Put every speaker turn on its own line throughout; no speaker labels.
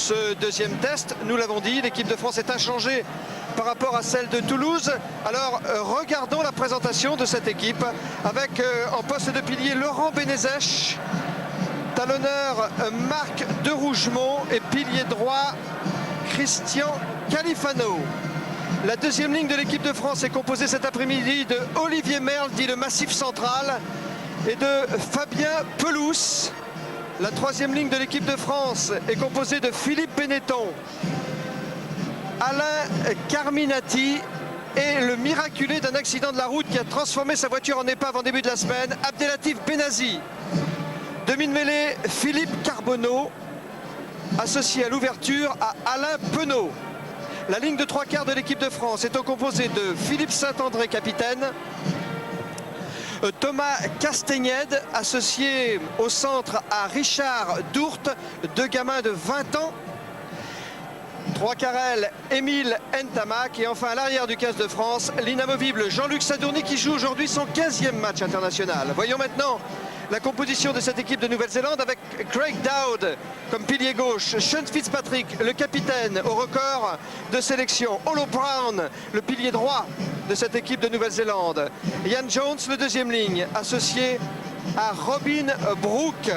Ce deuxième test, nous l'avons dit, l'équipe de France est inchangée par rapport à celle de Toulouse. Alors regardons la présentation de cette équipe avec en poste de pilier Laurent Benezech, talonneur Marc de Rougemont et pilier droit Christian Califano. La deuxième ligne de l'équipe de France est composée cet après-midi de Olivier Merle, dit le Massif Central, et de Fabien Pelous. La troisième ligne de l'équipe de France est composée de Philippe Benetton, Alain Carminati et le miraculé d'un accident de la route qui a transformé sa voiture en épave en début de la semaine, Abdelatif Benazi. Demi-de-mêlée, Philippe Carbonneau, associé à l'ouverture à Alain Penaud. La ligne de trois quarts de l'équipe de France est composée de Philippe Saint-André, capitaine, Thomas Castagnède, associé au centre à Richard Dourte, deux gamins de 20 ans. Trois carrels, Émile Ntamak, et enfin à l'arrière du 15 de France, l'inamovible Jean-Luc Sadourny qui joue aujourd'hui son 15e match international. Voyons maintenant la composition de cette équipe de Nouvelle-Zélande avec Craig Dowd comme pilier gauche, Sean Fitzpatrick, le capitaine au record de sélection, Olo Brown, le pilier droit de cette équipe de Nouvelle-Zélande, Ian Jones, le deuxième ligne, associé à Robin Brook.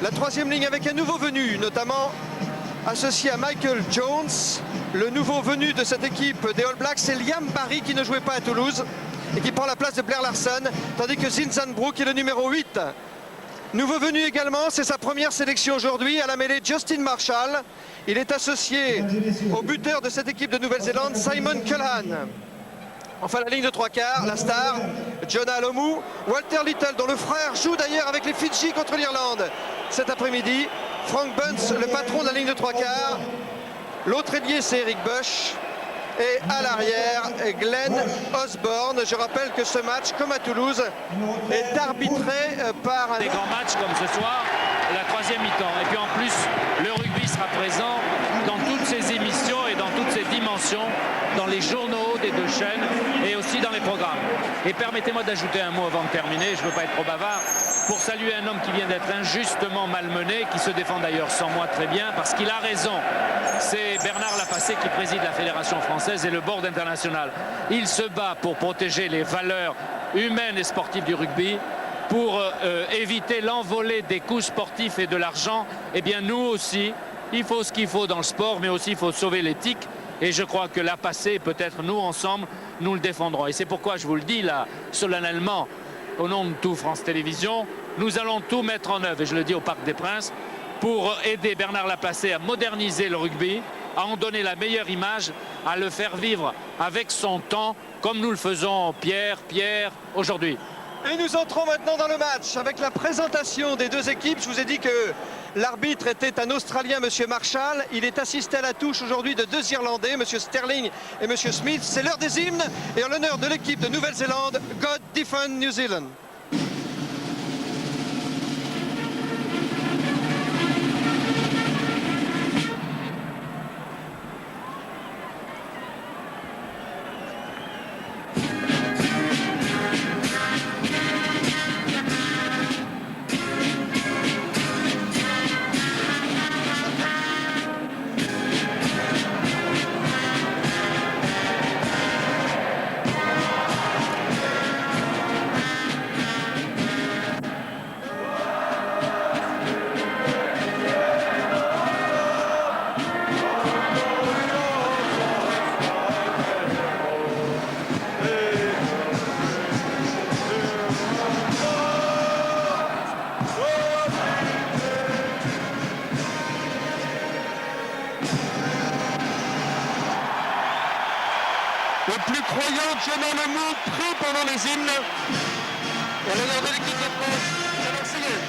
La troisième ligne avec un nouveau venu, notamment associé à Michael Jones. Le nouveau venu de cette équipe des All Blacks, c'est Liam Barry qui ne jouait pas à Toulouse et qui prend la place de Blair Larson, tandis que Zinzan Brook est le numéro 8. Nouveau venu également, c'est sa première sélection aujourd'hui à la mêlée, Justin Marshall. Il est associé au buteur de cette équipe de Nouvelle-Zélande, Simon Cullen. Enfin la ligne de trois quarts, la star, Jonah Alomu, Walter Little, dont le frère joue d'ailleurs avec les Fidji contre l'Irlande cet après-midi. Frank Bunce, le patron de la ligne de trois quarts. L'autre ailier, c'est Eric Bush. Et à l'arrière, Glenn Osborne. Je rappelle que ce match, comme à Toulouse, est arbitré par un...
Des grands matchs comme ce soir, la troisième mi-temps. Et puis en plus, le rugby sera présent dans toutes ses émissions et dans toutes ses dimensions, dans les journaux des deux chaînes et aussi dans les programmes. Et permettez-moi d'ajouter un mot avant de terminer, je ne veux pas être trop bavard, pour saluer un homme qui vient d'être injustement malmené, qui se défend d'ailleurs sans moi très bien, parce qu'il a raison. C'est Bernard Lapassé qui préside la Fédération française et le board international. Il se bat pour protéger les valeurs humaines et sportives du rugby, pour éviter l'envolée des coûts sportifs et de l'argent. Eh bien nous aussi, il faut ce qu'il faut dans le sport, mais aussi il faut sauver l'éthique. Et je crois que Lapassé, peut-être nous ensemble, nous le défendrons. Et c'est pourquoi je vous le dis là, solennellement, au nom de tout France Télévisions, nous allons tout mettre en œuvre, et je le dis au Parc des Princes, pour aider Bernard Lapassé à moderniser le rugby, à en donner la meilleure image, à le faire vivre avec son temps, comme nous le faisons Pierre, aujourd'hui.
Et nous entrons maintenant dans le match avec la présentation des deux équipes. Je vous ai dit que l'arbitre était un Australien, M. Marshall. Il est assisté à la touche aujourd'hui de deux Irlandais, M. Sterling et M. Smith. C'est l'heure des hymnes et en l'honneur de l'équipe de Nouvelle-Zélande, God Defend New Zealand.
Le plus croyant Jonah Alomu prie pendant les hymnes. Et à l'honneur de l'équipe de France, c'est Marseillais.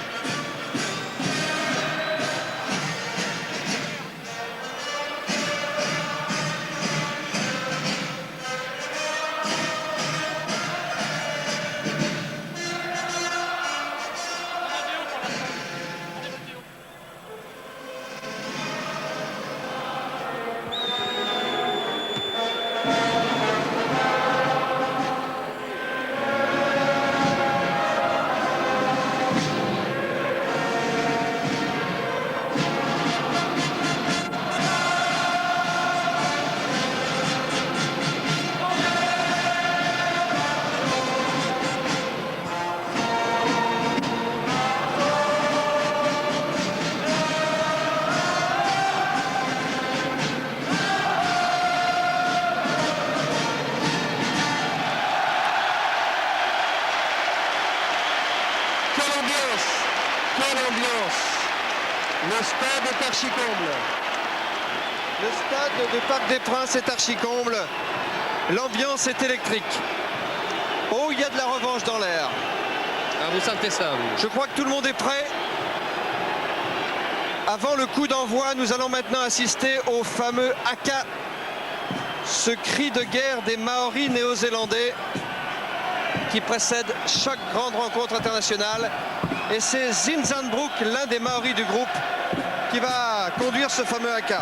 comble.
Le stade du Parc des Princes est archi-comble. L'ambiance est électrique. Oh, il y a de la revanche dans l'air.
Ah, vous sentez ça, vous?
Je crois que tout le monde est prêt. Avant le coup d'envoi, nous allons maintenant assister au fameux haka, ce cri de guerre des Maoris néo-zélandais qui précède chaque grande rencontre internationale. Et c'est Zinzanbrook, l'un des Maoris du groupe, qui va conduire ce fameux haka.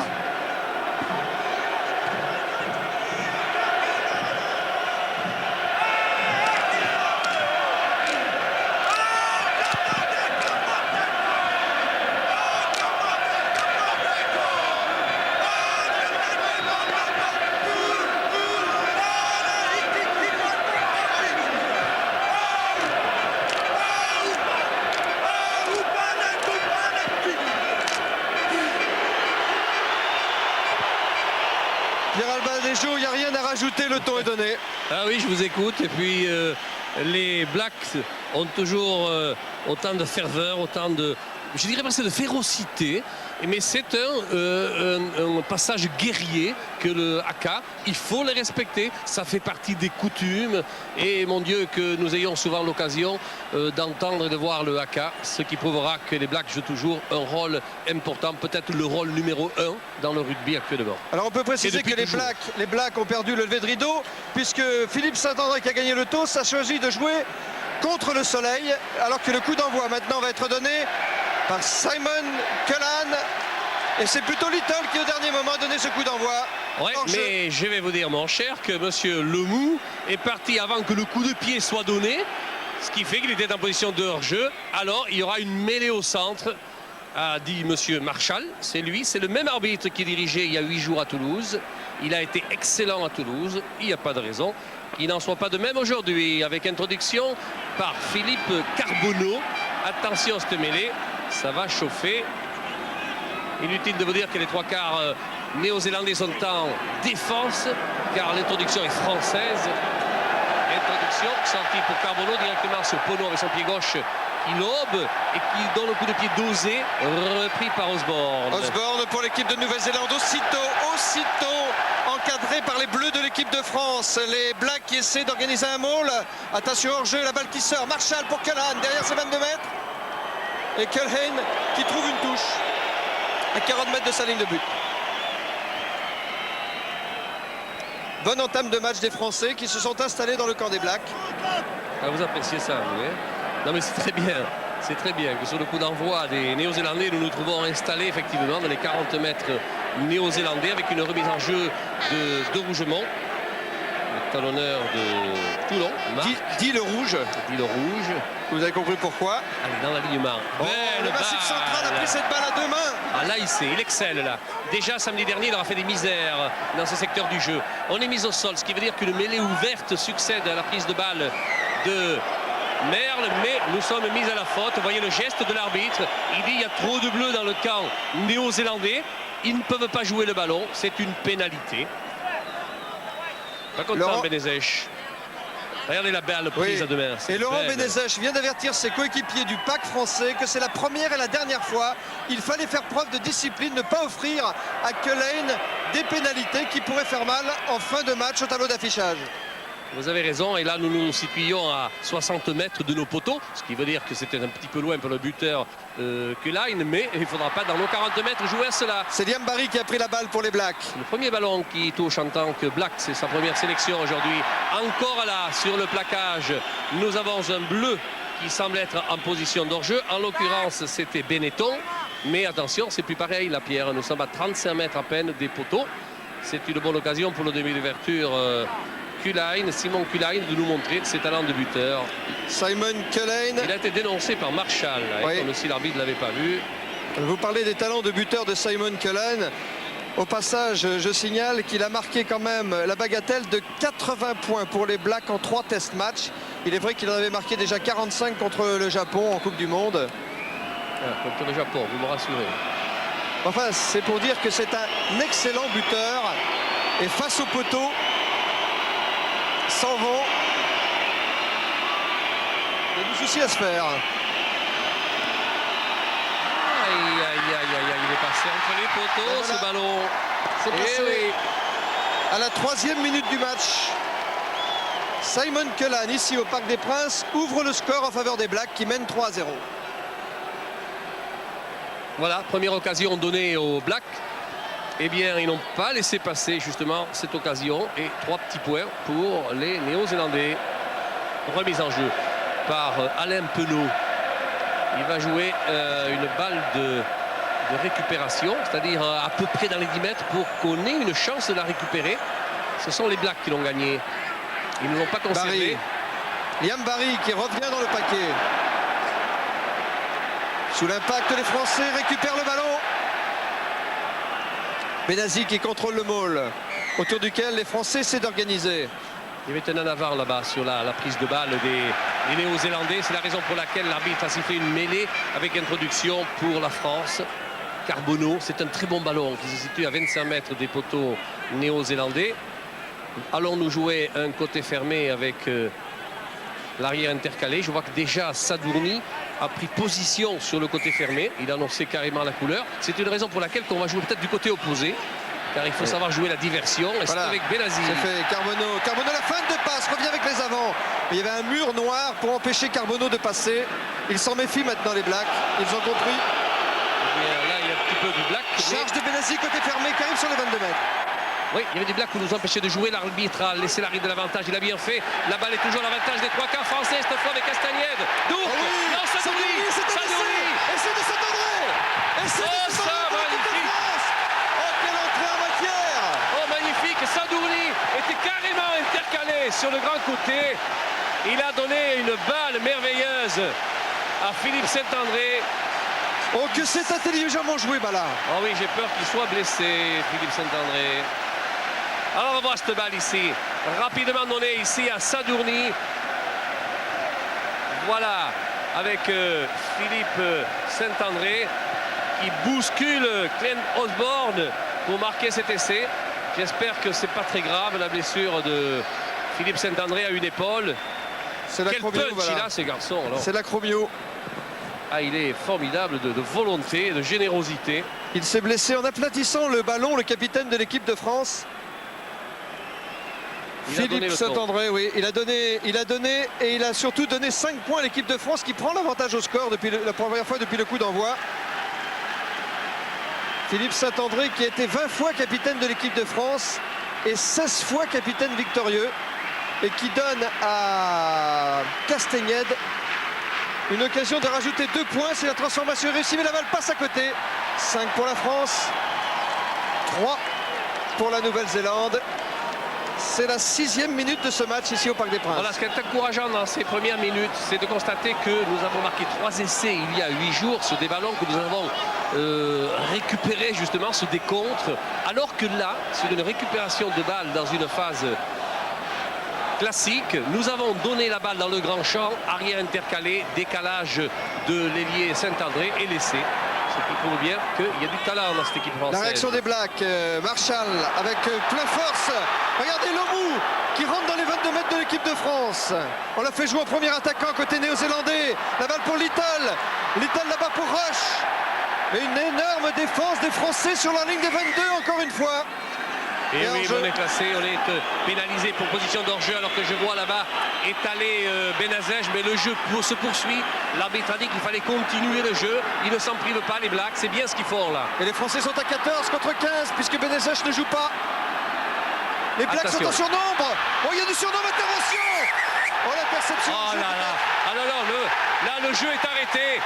Il n'y a rien à rajouter, le ton est donné.
Ah oui, je vous écoute. Et puis les Blacks ont toujours autant de ferveur, autant de, je dirais presque de férocité. Mais c'est un passage guerrier que le haka. Il faut les respecter. Ça fait partie des coutumes. Et mon Dieu, que nous ayons souvent l'occasion d'entendre et de voir le haka, ce qui prouvera que les Blacks jouent toujours un rôle important, peut-être le rôle numéro 1 dans le rugby actuellement.
Alors on peut préciser que les Blacks ont perdu le lever de rideau, puisque Philippe Saint-André, qui a gagné le toss, a choisi de jouer contre le soleil, alors que le coup d'envoi maintenant va être donné par Simon Cullen. Et c'est plutôt Little qui au dernier moment a donné ce coup d'envoi.
Ouais, mais je vais vous dire, mon cher, que monsieur Lemou est parti avant que le coup de pied soit donné, ce qui fait qu'il était en position de hors-jeu. Alors il y aura une mêlée au centre, a dit monsieur Marshall. C'est lui, c'est le même arbitre qui dirigeait il y a 8 jours à Toulouse. Il a été excellent à Toulouse, il n'y a pas de raison qu'il n'en soit pas de même aujourd'hui. Avec introduction par Philippe Carbonneau. Attention, cette mêlée, ça va chauffer. Inutile de vous dire que les 3/4 néo-zélandais sont en défense, car l'introduction est française. Introduction sortie pour Carbonneau directement sur Pono avec son pied gauche qui lobe et qui donne le coup de pied dosé, repris par Osborne.
Osborne pour l'équipe de Nouvelle-Zélande, aussitôt encadré par les Bleus de l'équipe de France. Les Blacks qui essaient d'organiser un maul. Attention hors-jeu, la balle qui sort. Marshall pour Cullen derrière ses 22 mètres. Et Cullen qui trouve une touche à 40 mètres de sa ligne de but. Bonne entame de match des Français qui se sont installés dans le camp des Blacks.
Ah, vous appréciez ça, vous voyez? Non, mais c'est très bien. C'est très bien que sur le coup d'envoi des Néo-Zélandais, nous nous trouvons installés effectivement dans les 40 mètres néo-zélandais avec une remise en jeu de Rougemont, le talonneur de Toulon.
Dit le rouge.
Dit le rouge.
Vous avez compris pourquoi.
Allez, dans l'alignement.
Oh, le massif central a pris cette balle à 2 mains.
Ah, là, il excelle là. Déjà samedi dernier, il aura fait des misères dans ce secteur du jeu. On est mis au sol, ce qui veut dire qu'une mêlée ouverte succède à la prise de balle de Merle, mais nous sommes mis à la faute. Vous voyez le geste de l'arbitre. Il dit il y a trop de bleus dans le camp néo-zélandais. Ils ne peuvent pas jouer le ballon. C'est une pénalité. Pas content, Benezech. Regardez la balle prise à 2 mains.
Et Laurent Benezech vient d'avertir ses coéquipiers du pack français que c'est la première et la dernière fois. Il fallait faire preuve de discipline, ne pas offrir à Cullen des pénalités qui pourraient faire mal en fin de match au tableau d'affichage.
Vous avez raison, et là nous nous situions à 60 mètres de nos poteaux, ce qui veut dire que c'était un petit peu loin pour le buteur Cullen, mais il ne faudra pas dans nos 40 mètres jouer à cela.
C'est Liam Barry qui a pris la balle pour les Blacks.
Le premier ballon qui touche en tant que Black, c'est sa première sélection aujourd'hui. Encore là, sur le plaquage, nous avons un bleu qui semble être en position d'hors-jeu. En l'occurrence, c'était Benetton, mais attention, c'est plus pareil la Pierre. Nous sommes à 35 mètres à peine des poteaux. C'est une bonne occasion pour le demi d'ouverture. Simon Cullen de nous montrer ses talents de buteur.
Simon Cullen.
Il a été dénoncé par Marshall, comme si l'arbitre ne l'avait pas vu.
Vous parlez des talents de buteur de Simon Cullen. Au passage, je signale qu'il a marqué quand même la bagatelle de 80 points pour les Blacks en 3 test matchs. Il est vrai qu'il en avait marqué déjà 45 contre le Japon en Coupe du Monde.
Contre le Japon, vous me rassurez.
Enfin, c'est pour dire que c'est un excellent buteur. Et face au poteau, s'en vont. Il y a du souci à se faire.
Aïe, aïe, aïe, aïe, il est passé. C'est entre les poteaux,
voilà.
ce ballon.
C'est
Eh
passé
oui.
à la 3e minute du match. Simon Cullen, ici au Parc des Princes, ouvre le score en faveur des Blacks qui mènent 3-0.
Voilà, première occasion donnée aux Blacks. Eh bien, ils n'ont pas laissé passer justement cette occasion. Et 3 petits points pour les Néo-Zélandais. Remise en jeu par Alain Penaud. Il va jouer une balle de récupération, c'est-à-dire à peu près dans les 10 mètres pour qu'on ait une chance de la récupérer. Ce sont les Blacks qui l'ont gagné. Ils ne l'ont pas conservé.
Liam Barry qui revient dans le paquet. Sous l'impact, les Français récupèrent le ballon. Benazi qui contrôle le maul, autour duquel les Français essaient d'organiser.
Il y avait un en avant là-bas sur la prise de balle des Néo-Zélandais. C'est la raison pour laquelle l'arbitre a sifflé une mêlée avec introduction pour la France. Carbonneau, c'est un très bon ballon qui se situe à 25 mètres des poteaux néo-zélandais. Allons-nous jouer un côté fermé avec l'arrière intercalé? Je vois que déjà Sadourny a pris position sur le côté fermé. Il a annoncé carrément la couleur. C'est une raison pour laquelle on va jouer peut-être du côté opposé. Car il faut savoir jouer la diversion. Et
voilà.
C'est avec Benazi.
C'est fait. Carbonneau, la fin de passe, revient avec les avants. Il y avait un mur noir pour empêcher Carbonneau de passer. Ils s'en méfient maintenant, les Blacks. Ils ont compris.
Et bien, là, il y a un petit peu du Black.
Charge de Benazi, côté fermé, qui arrive sur les 22 mètres.
Oui, il y avait des Blacks qui nous empêchaient de jouer. L'arbitre a laissé l'arrêt de l'avantage. Il a bien fait. La balle est toujours à l'avantage des 3 quarts français. Cette fois avec Castagnède. Dourque.
Oh oui,
Non, Sadourny.
Sadourny. Essai de Saint-André. Essai de Saint-André.
Magnifique.
Oh, quelle entrée en matière.
Oh, magnifique. Sadourny était carrément intercalé sur le grand côté. Il a donné une balle merveilleuse à Philippe Saint-André.
Oh, que c'est intelligemment joué, Ballard.
Oh oui, j'ai peur qu'il soit blessé, Philippe Saint-André. Alors on va voir cette balle ici. Rapidement donnée ici à Sadourny. Voilà, avec Philippe Saint-André qui bouscule Glenn Osborne pour marquer cet essai. J'espère que c'est pas très grave, la blessure de Philippe Saint-André à une épaule.
C'est
Quel punch
voilà.
il a, ce garçon.
C'est l'acromio.
Ah, il est formidable de volonté, de générosité.
Il s'est blessé en aplatissant le ballon, le capitaine de l'équipe de France. Philippe Saint-André, oui, il a donné et il a surtout donné 5 points à l'équipe de France qui prend l'avantage au score depuis la première fois depuis le coup d'envoi. Philippe Saint-André qui a été 20 fois capitaine de l'équipe de France et 16 fois capitaine victorieux et qui donne à Castagnède une occasion de rajouter 2 points si la transformation est réussie, mais la balle passe à côté. 5 pour la France, 3 pour la Nouvelle-Zélande. C'est la 6e minute de ce match ici au Parc des Princes.
Voilà, ce qui est encourageant dans ces premières minutes, c'est de constater que nous avons marqué 3 essais il y a 8 jours sur des ballons que nous avons récupérés justement sur des contres. Alors que là, sur une récupération de balles dans une phase classique, nous avons donné la balle dans le grand champ, arrière intercalé, décalage de l'ailier Saint-André et l'essai. Ce qui prouve bien qu'il y a du talent dans cette équipe française.
La réaction des Blacks, Marshall avec plein force. Regardez Lomou qui rentre dans les 22 mètres de l'équipe de France. On l'a fait jouer au premier attaquant côté néo-zélandais. La balle pour Little. Little là-bas pour Rush. Et une énorme défense des Français sur la ligne des 22 encore une fois.
Et oui, on est classé, on est pénalisé pour position d'hors-jeu alors que je vois là-bas étaler Benazej, mais le jeu se poursuit. L'arbitre a dit qu'il fallait continuer le jeu. Ils ne s'en privent pas, les Blacks, c'est bien ce qu'ils font là.
Et les Français sont à 14 contre 15 puisque Benazej ne joue pas. Les Blacks sont en surnombre. Oh, il y a du surnombre, intervention. Oh, la perception.
Oh là là. Ah non, non, là le jeu est arrêté.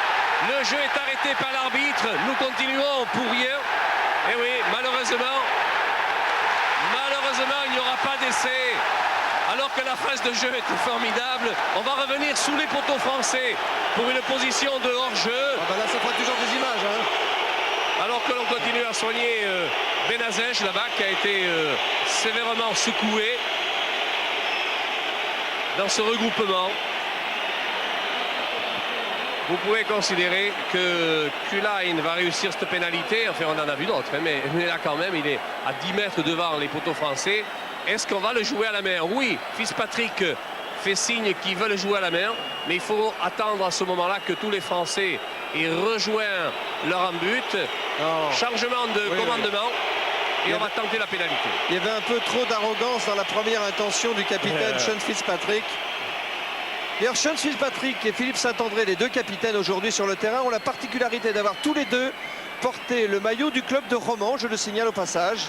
Le jeu est arrêté par l'arbitre. Nous continuons pour rien. Et oui, malheureusement, il n'y aura pas d'essai. Alors que la phase de jeu était formidable, on va revenir sous les poteaux français pour une position de hors-jeu.
Ah bah là, ça fera toujours des images. Hein.
Alors que l'on continue à soigner Benazej là-bas, qui a été sévèrement secoué dans ce regroupement. Vous pouvez considérer que Kuline va réussir cette pénalité. Enfin, on en a vu d'autres, hein, mais là quand même, il est à 10 mètres devant les poteaux français. Est-ce qu'on va le jouer à la main? Oui, Fitzpatrick fait signe qu'ils veulent jouer à la main, mais il faut attendre à ce moment-là que tous les Français aient rejoint leur en but.
Non.
Changement de commandement. Et on va tenter la pénalité.
Il y avait un peu trop d'arrogance dans la première intention du capitaine Sean Fitzpatrick. D'ailleurs, Sean Fitzpatrick et Philippe Saint-André, les deux capitaines aujourd'hui sur le terrain, ont la particularité d'avoir tous les deux porté le maillot du club de Romans, je le signale au passage,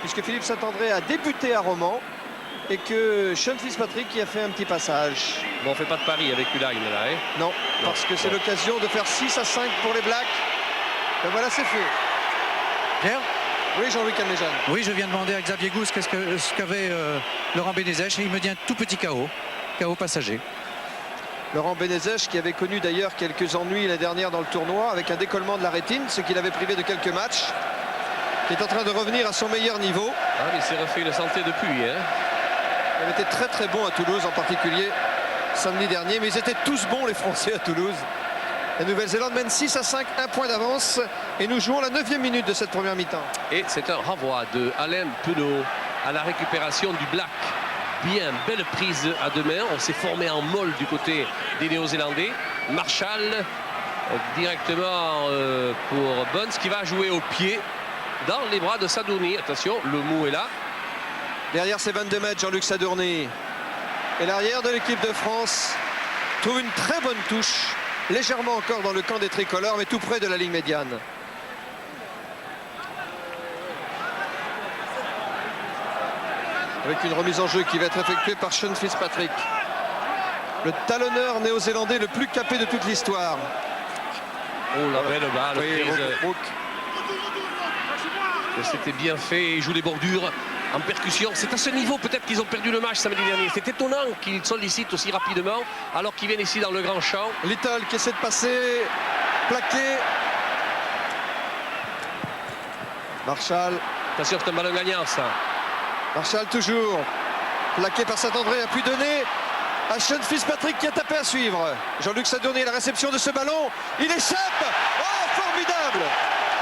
puisque Philippe Saint-André a débuté à Romans et que Sean Fitzpatrick y a fait un petit passage.
Bon, on ne fait pas de pari avec Uline là, hein?
Non, parce que c'est l'occasion de faire 6-5 pour les Blacks. Ben voilà, c'est fait.
Pierre ?
Oui, Jean-Luc Alméjean.
Oui, je viens de demander à Xavier Gousse ce qu'avait Laurent Bénézèche et il me dit un tout petit KO passager.
Laurent Bénézèche qui avait connu d'ailleurs quelques ennuis la dernière dans le tournoi avec un décollement de la rétine, ce qui l'avait privé de quelques matchs, qui est en train de revenir à son meilleur niveau.
Ah, mais il s'est refait une santé depuis. Hein.
Il avait été très très bon à Toulouse en particulier samedi dernier, mais ils étaient tous bons les Français à Toulouse. La Nouvelle-Zélande mène 6-5, un point d'avance et nous jouons la 9e minute de cette première mi-temps.
Et c'est un renvoi de Alain Penaud à la récupération du Black. Bien, belle prise à deux mains. On s'est formé en molle du côté des Néo-Zélandais. Marshall directement pour Bonds qui va jouer au pied dans les bras de Sadourny. Attention, le mou est là.
Derrière ses 22 mètres, Jean-Luc Sadourny. Et l'arrière de l'équipe de France trouve une très bonne touche. Légèrement encore dans le camp des tricolores, mais tout près de la ligne médiane. Avec une remise en jeu qui va être effectuée par Sean Fitzpatrick. Le talonneur néo-zélandais le plus capé de toute l'histoire.
Oh la belle balle.
Oui,
c'était bien fait. Il joue les bordures en percussion. C'est à ce niveau peut-être qu'ils ont perdu le match samedi dernier. C'est étonnant qu'ils sollicitent aussi rapidement alors qu'ils viennent ici dans le grand champ.
Little qui essaie de passer, plaqué. Marshall.
Attention, c'est un ballon gagnant ça.
Marshall toujours. Plaqué par Saint-André, a pu donner à Sean Fitzpatrick qui a tapé à suivre. Jean-Luc Sadourny, la réception de ce ballon. Il échappe. Oh, formidable.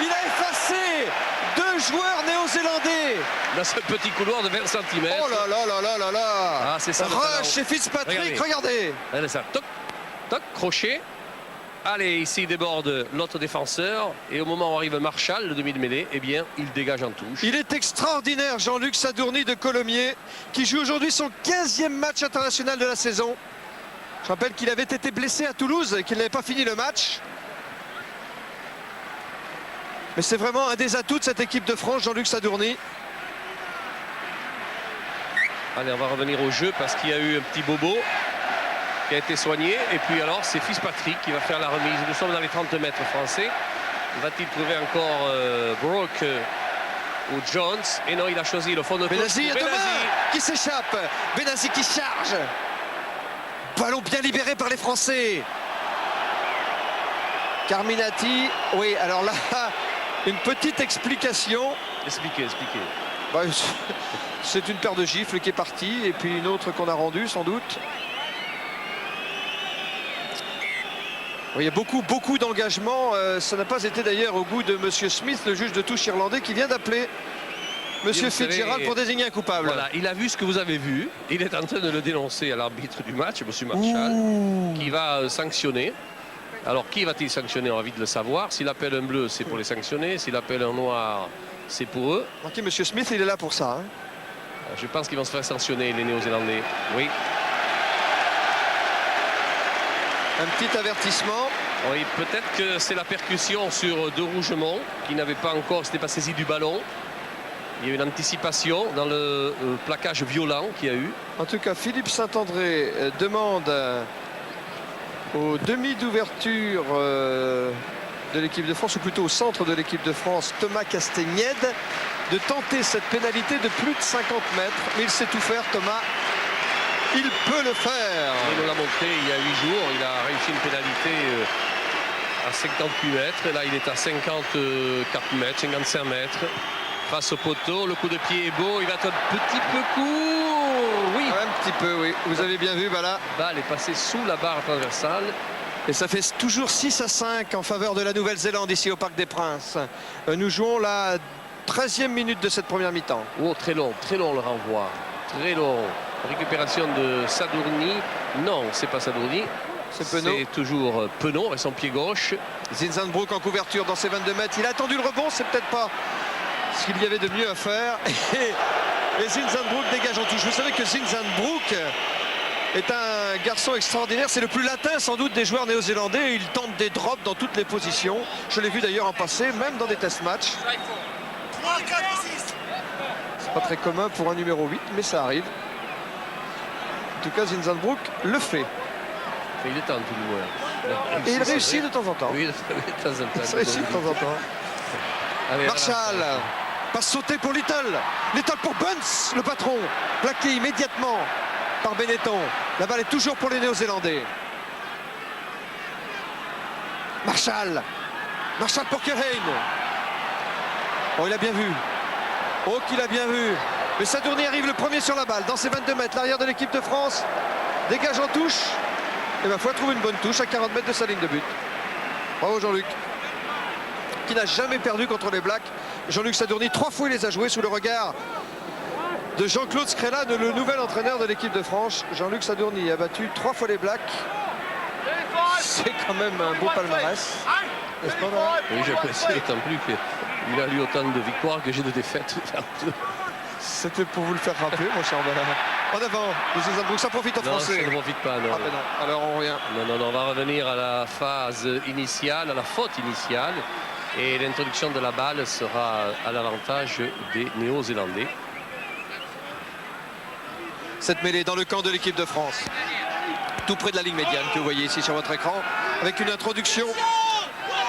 Il a effacé deux joueurs néo-zélandais.
Dans ce petit couloir de 20 cm.
Oh là là là là là là.
Ah, c'est ça.
Rush et Fitzpatrick, regardez.
Regardez ça. Toc, toc, crochet. Allez, ici il déborde l'autre défenseur. Et au moment où arrive Marshall, le demi de mêlée, eh bien, il dégage en touche.
Il est extraordinaire, Jean-Luc Sadourny de Colomiers, qui joue aujourd'hui son 15e match international de la saison. Je rappelle qu'il avait été blessé à Toulouse et qu'il n'avait pas fini le match. Mais c'est vraiment un des atouts de cette équipe de France, Jean-Luc Sadourny.
Allez, on va revenir au jeu parce qu'il y a eu un petit bobo qui a été soigné. Et puis alors, c'est Fitzpatrick qui va faire la remise. Nous sommes dans les 30 mètres français. Va-t-il trouver encore Brock ou Jones? Et non, il a choisi le fond de
Benazi qui s'échappe. Benazi qui charge. Ballon bien libéré par les Français. Carminati. Oui, alors là, une petite explication.
Expliquez.
Bah, c'est une paire de gifles qui est partie et puis une autre qu'on a rendue sans doute. Oui, il y a beaucoup d'engagement. Ça n'a pas été d'ailleurs au goût de Monsieur Smith, le juge de touche irlandais, qui vient d'appeler Monsieur Fitzgerald pour désigner un coupable.
Voilà, il a vu ce que vous avez vu. Il est en train de le dénoncer à l'arbitre du match, Monsieur Marshall, qui va sanctionner. Alors, qui va-t-il sanctionner? On a envie de le savoir. S'il appelle un bleu, c'est pour les sanctionner. S'il appelle un noir, c'est pour eux.
Ok, Monsieur Smith, il est là pour ça. Hein.
Je pense qu'ils vont se faire sanctionner, les Néo-Zélandais. Oui.
Un petit avertissement.
Oui, peut-être que c'est la percussion sur De Rougemont qui n'avait pas encore, s'était pas saisi du ballon. Il y a eu une anticipation dans le plaquage violent qu'il y a eu.
En tout cas, Philippe Saint-André demande au demi d'ouverture de l'équipe de France, ou plutôt au centre de l'équipe de France, Thomas Castagnède, de tenter cette pénalité de plus de 50 mètres. Mais il sait tout faire, Thomas. Il peut le faire.
Il nous l'a montré il y a 8 jours. Il a réussi une pénalité à 58 mètres. Et là, il est à 54 mètres, 55 mètres. Face au poteau, le coup de pied est beau. Il va être un petit peu court. Oui.
Un petit peu, oui. Vous avez bien vu, voilà.
La balle est passée sous la barre transversale.
Et ça fait toujours 6-5 en faveur de la Nouvelle-Zélande ici au Parc des Princes. Nous jouons la 13e minute de cette première mi-temps.
Oh, très long le renvoi. Très long. Récupération de Sadourny. Non, c'est pas Sadourny.
C'est Penaud.
C'est toujours Penaud avec son pied gauche.
Zinzanbroek en couverture dans ses 22 mètres. Il a attendu le rebond, c'est peut-être pas ce qu'il y avait de mieux à faire. Et Zinzanbroek dégage en touche. Vous savez que Zinzanbroek est un garçon extraordinaire. C'est le plus latin sans doute des joueurs néo-zélandais. Il tente des drops dans toutes les positions. Je l'ai vu d'ailleurs en passé, même dans des test matchs. C'est pas très commun pour un numéro 8, mais ça arrive. En tout cas, Zinzanbroek le fait.
Il est temps tout le moins.
Et il réussit de temps en temps.
Oui, de temps en temps.
Il réussit de temps en temps.
Allez,
Marshall passe sauter pour Little. Little pour Bunce, le patron. Plaqué immédiatement par Benetton. La balle est toujours pour les Néo-Zélandais. Marshall. Marshall pour Kerrane. Oh, il a bien vu. Oh, qu'il a bien vu. Mais Sadourny arrive le premier sur la balle. Dans ses 22 mètres, l'arrière de l'équipe de France. Dégage en touche. Et il faut trouver une bonne touche à 40 mètres de sa ligne de but. Bravo Jean-Luc. Qui n'a jamais perdu contre les Blacks. Jean-Luc Sadourny, 3 fois il les a joués sous le regard de Jean-Claude Scrella, le nouvel entraîneur de l'équipe de France. Jean-Luc Sadourny a battu 3 fois les Blacks. C'est quand même un beau palmarès. N'est-ce pas,
oui, j'apprécie d'autant plus qu'il a eu autant de victoires que j'ai de défaites.
C'était pour vous le faire rappeler, mon cher Bernard. En avant, les Zinzanbroek, ça profite aux Français.
Non, ça ne profite pas, non.
Ah ben non, alors on revient.
Non, on va revenir à la phase initiale, à la faute initiale. Et l'introduction de la balle sera à l'avantage des Néo-Zélandais.
Cette mêlée dans le camp de l'équipe de France. Tout près de la ligne médiane que vous voyez ici sur votre écran. Avec une introduction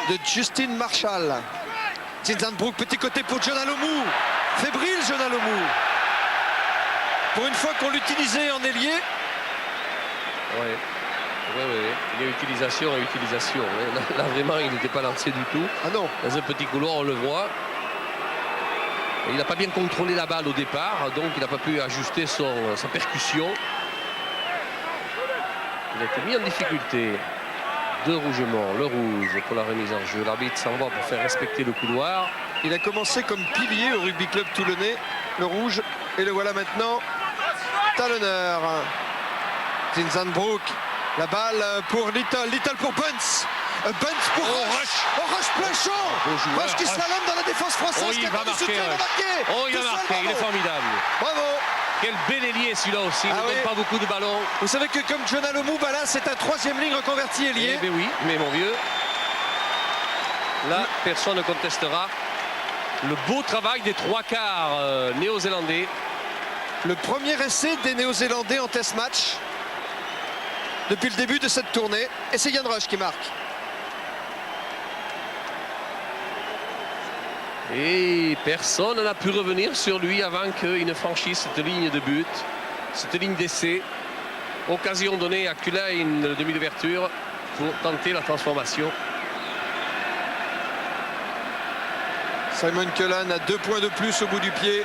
de Justin Marshall. Zinzanbroek, petit côté pour John Alomou. Fébrile John Alomou. Pour une fois qu'on l'utilisait en ailier.
Oui. Il y a utilisation et utilisation. Là, vraiment, il n'était pas lancé du tout.
Ah non.
Dans un petit couloir, on le voit. Et il n'a pas bien contrôlé la balle au départ, donc il n'a pas pu ajuster sa percussion. Il a été mis en difficulté. De Rougemont, le rouge pour la remise en jeu. L'arbitre s'en va pour faire respecter le couloir.
Il a commencé comme pilier au rugby club toulonnais, le rouge, et le voilà maintenant talonneur. Zinzanbroek, la balle pour Little, Little pour Bunce. Bunce pour Rush. Rush plein champ. Rush qui slalome dans la défense française.
Oh, il va marquer. Oh, il a marqué, il est formidable.
Bravo.
Quel bel ailier celui-là aussi, il ne donne pas beaucoup de ballons.
Vous savez que comme John Alomou, là c'est un 3e ligne reconverti ailier.
Eh bien oui, mais mon vieux, là personne ne contestera le beau travail des 3 quarts néo-zélandais.
Le premier essai des Néo-Zélandais en test match depuis le début de cette tournée. Et c'est Ian Rush qui marque.
Et personne n'a pu revenir sur lui avant qu'il ne franchisse cette ligne de but, cette ligne d'essai. Occasion donnée à Cullen, le demi d'ouverture, pour tenter la transformation.
Simon Cullen a 2 points de plus au bout du pied,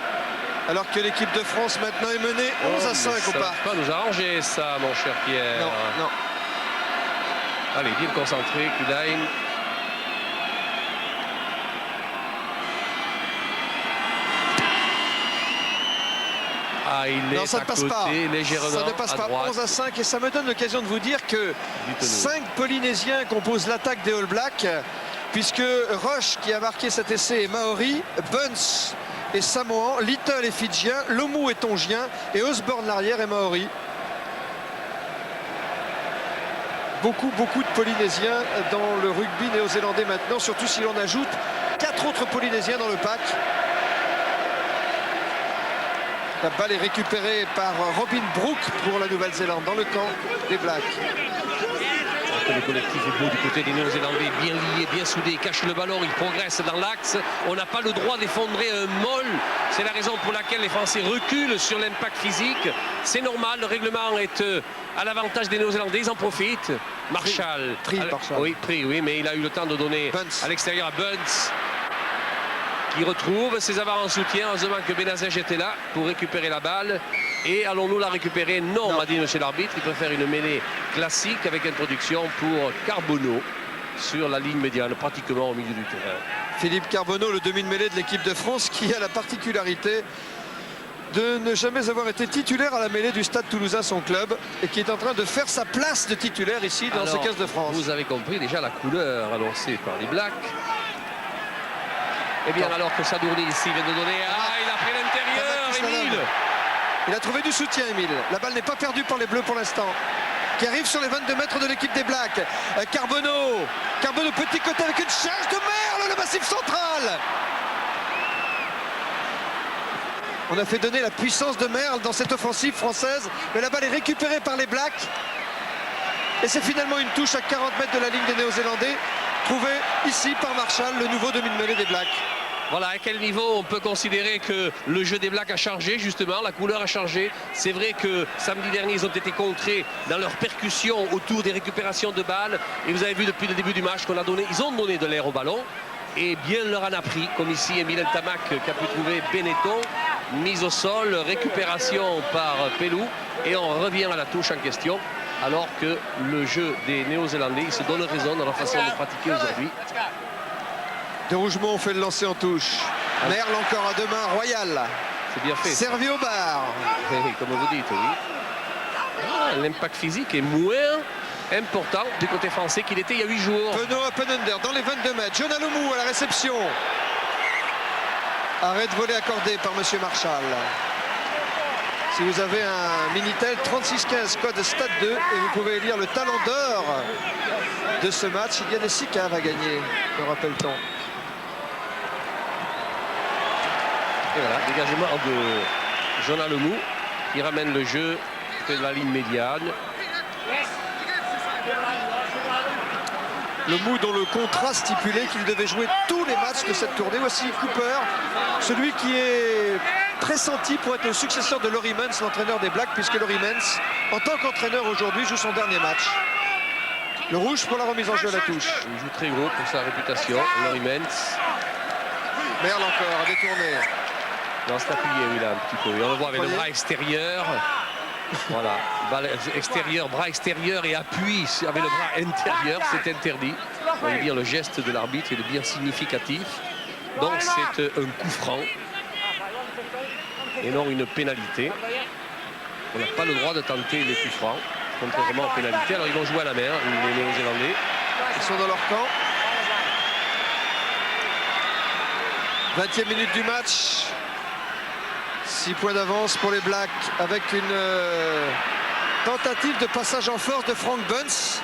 alors que l'équipe de France maintenant est menée 11-5 au parc.
Ça va pas nous arranger ça, mon cher Pierre.
Non, non.
Allez, bien concentré, Cullen. Ah, il est
ça ne passe pas.
Légèrement
ça ne passe pas. 11-5 et ça me donne l'occasion de vous dire que 5 Polynésiens composent l'attaque des All Blacks, puisque Rush qui a marqué cet essai est Maori, Bunce est Samoan, Little est Fidjien, Lomou est Tongien et Osborne l'arrière est Maori. Beaucoup de Polynésiens dans le rugby néo-zélandais maintenant, surtout si l'on ajoute 4 autres Polynésiens dans le pack. La balle est récupérée par Robin Brook pour la Nouvelle-Zélande dans le camp des Blacks.
Le collectif est beau du côté des Néo-Zélandais, bien lié, bien soudé, il cache le ballon, il progresse dans l'axe. On n'a pas le droit d'effondrer un molle. C'est la raison pour laquelle les Français reculent sur l'impact physique. C'est normal, le règlement est à l'avantage des Néo-Zélandais, ils en profitent. Marshall. Oui, mais il a eu le temps de donner
Bunce
à l'extérieur à Bunce. Qui retrouve ses avants en soutien. Heureusement que Benazej était là pour récupérer la balle. Et allons-nous la récupérer? Non, m'a dit monsieur l'arbitre. Il préfère une mêlée classique avec introduction pour Carbonneau sur la ligne médiane, pratiquement au milieu du terrain.
Philippe Carbonneau, le demi de mêlée de l'équipe de France, qui a la particularité de ne jamais avoir été titulaire à la mêlée du Stade Toulousain, son club, et qui est en train de faire sa place de titulaire ici dans ce 15 de France.
Vous avez compris déjà la couleur annoncée par les Blacks. Et bien alors que Sadourny ici vient de donner... il a pris l'intérieur, Émile.
Il a trouvé du soutien, Émile. La balle n'est pas perdue par les Bleus pour l'instant. Qui arrive sur les 22 mètres de l'équipe des Blacks. Carbonneau, petit côté avec une charge de Merle, le massif central. On a fait donner la puissance de Merle dans cette offensive française, mais la balle est récupérée par les Blacks. Et c'est finalement une touche à 40 mètres de la ligne des Néo-Zélandais, trouvée ici par Marshall, le nouveau demi-mêlée des Blacks.
Voilà, à quel niveau on peut considérer que le jeu des Blacks a changé, justement, la couleur a changé. C'est vrai que samedi dernier, ils ont été contrés dans leur percussion autour des récupérations de balles. Et vous avez vu depuis le début du match qu'on a donné, ils ont donné de l'air au ballon. Et bien leur en a pris, comme ici Émile Ntamak qui a pu trouver Benetton. Mise au sol, récupération par Pelou. Et on revient à la touche en question. Alors que le jeu des Néo-Zélandais, ils se donnent raison dans leur façon de pratiquer aujourd'hui.
De Rougemont fait le lancer en touche. Merle encore à deux mains, Royal.
C'est bien fait.
Servi au bar.
Comme vous dites, oui. L'impact physique est moins important du côté français qu'il était il y a 8 jours.
Penaud à Penender dans les 22 mètres. Jonah Lomu à la réception. Arrêt de volée accordé par monsieur Marshall. Si vous avez un Minitel 3615 code Stade 2 et vous pouvez lire le talent d'or de ce match, il y a des 6 caves à gagner, me rappelle-t-on.
Et voilà, dégagement de Jonah Lomu qui ramène le jeu près de la ligne médiane.
Lomu dont le contrat stipulait qu'il devait jouer tous les matchs de cette tournée. Voici Cooper, celui qui est pressenti pour être le successeur de Laurie Mens, l'entraîneur des Blacks, puisque Laurie Mens, en tant qu'entraîneur aujourd'hui, joue son dernier match. Le rouge pour la remise en jeu à la touche.
Il joue très gros pour sa réputation, Laurie Mens.
Merle encore à détourner.
Non, c'est appuyé, oui, là, un petit peu. Et on le voit avec le bras extérieur. Voilà, balle extérieur, bras extérieur et appui avec le bras intérieur, c'est interdit. Vous voyez bien le geste de l'arbitre, il est bien significatif. Donc c'est un coup franc et non une pénalité. On n'a pas le droit de tenter les coups francs, contrairement aux pénalités. Alors ils vont jouer à la main, les Néo-Zélandais.
Ils sont dans leur camp. 20e minute du match. 6 points d'avance pour les Blacks avec une tentative de passage en force de Frank Bunce.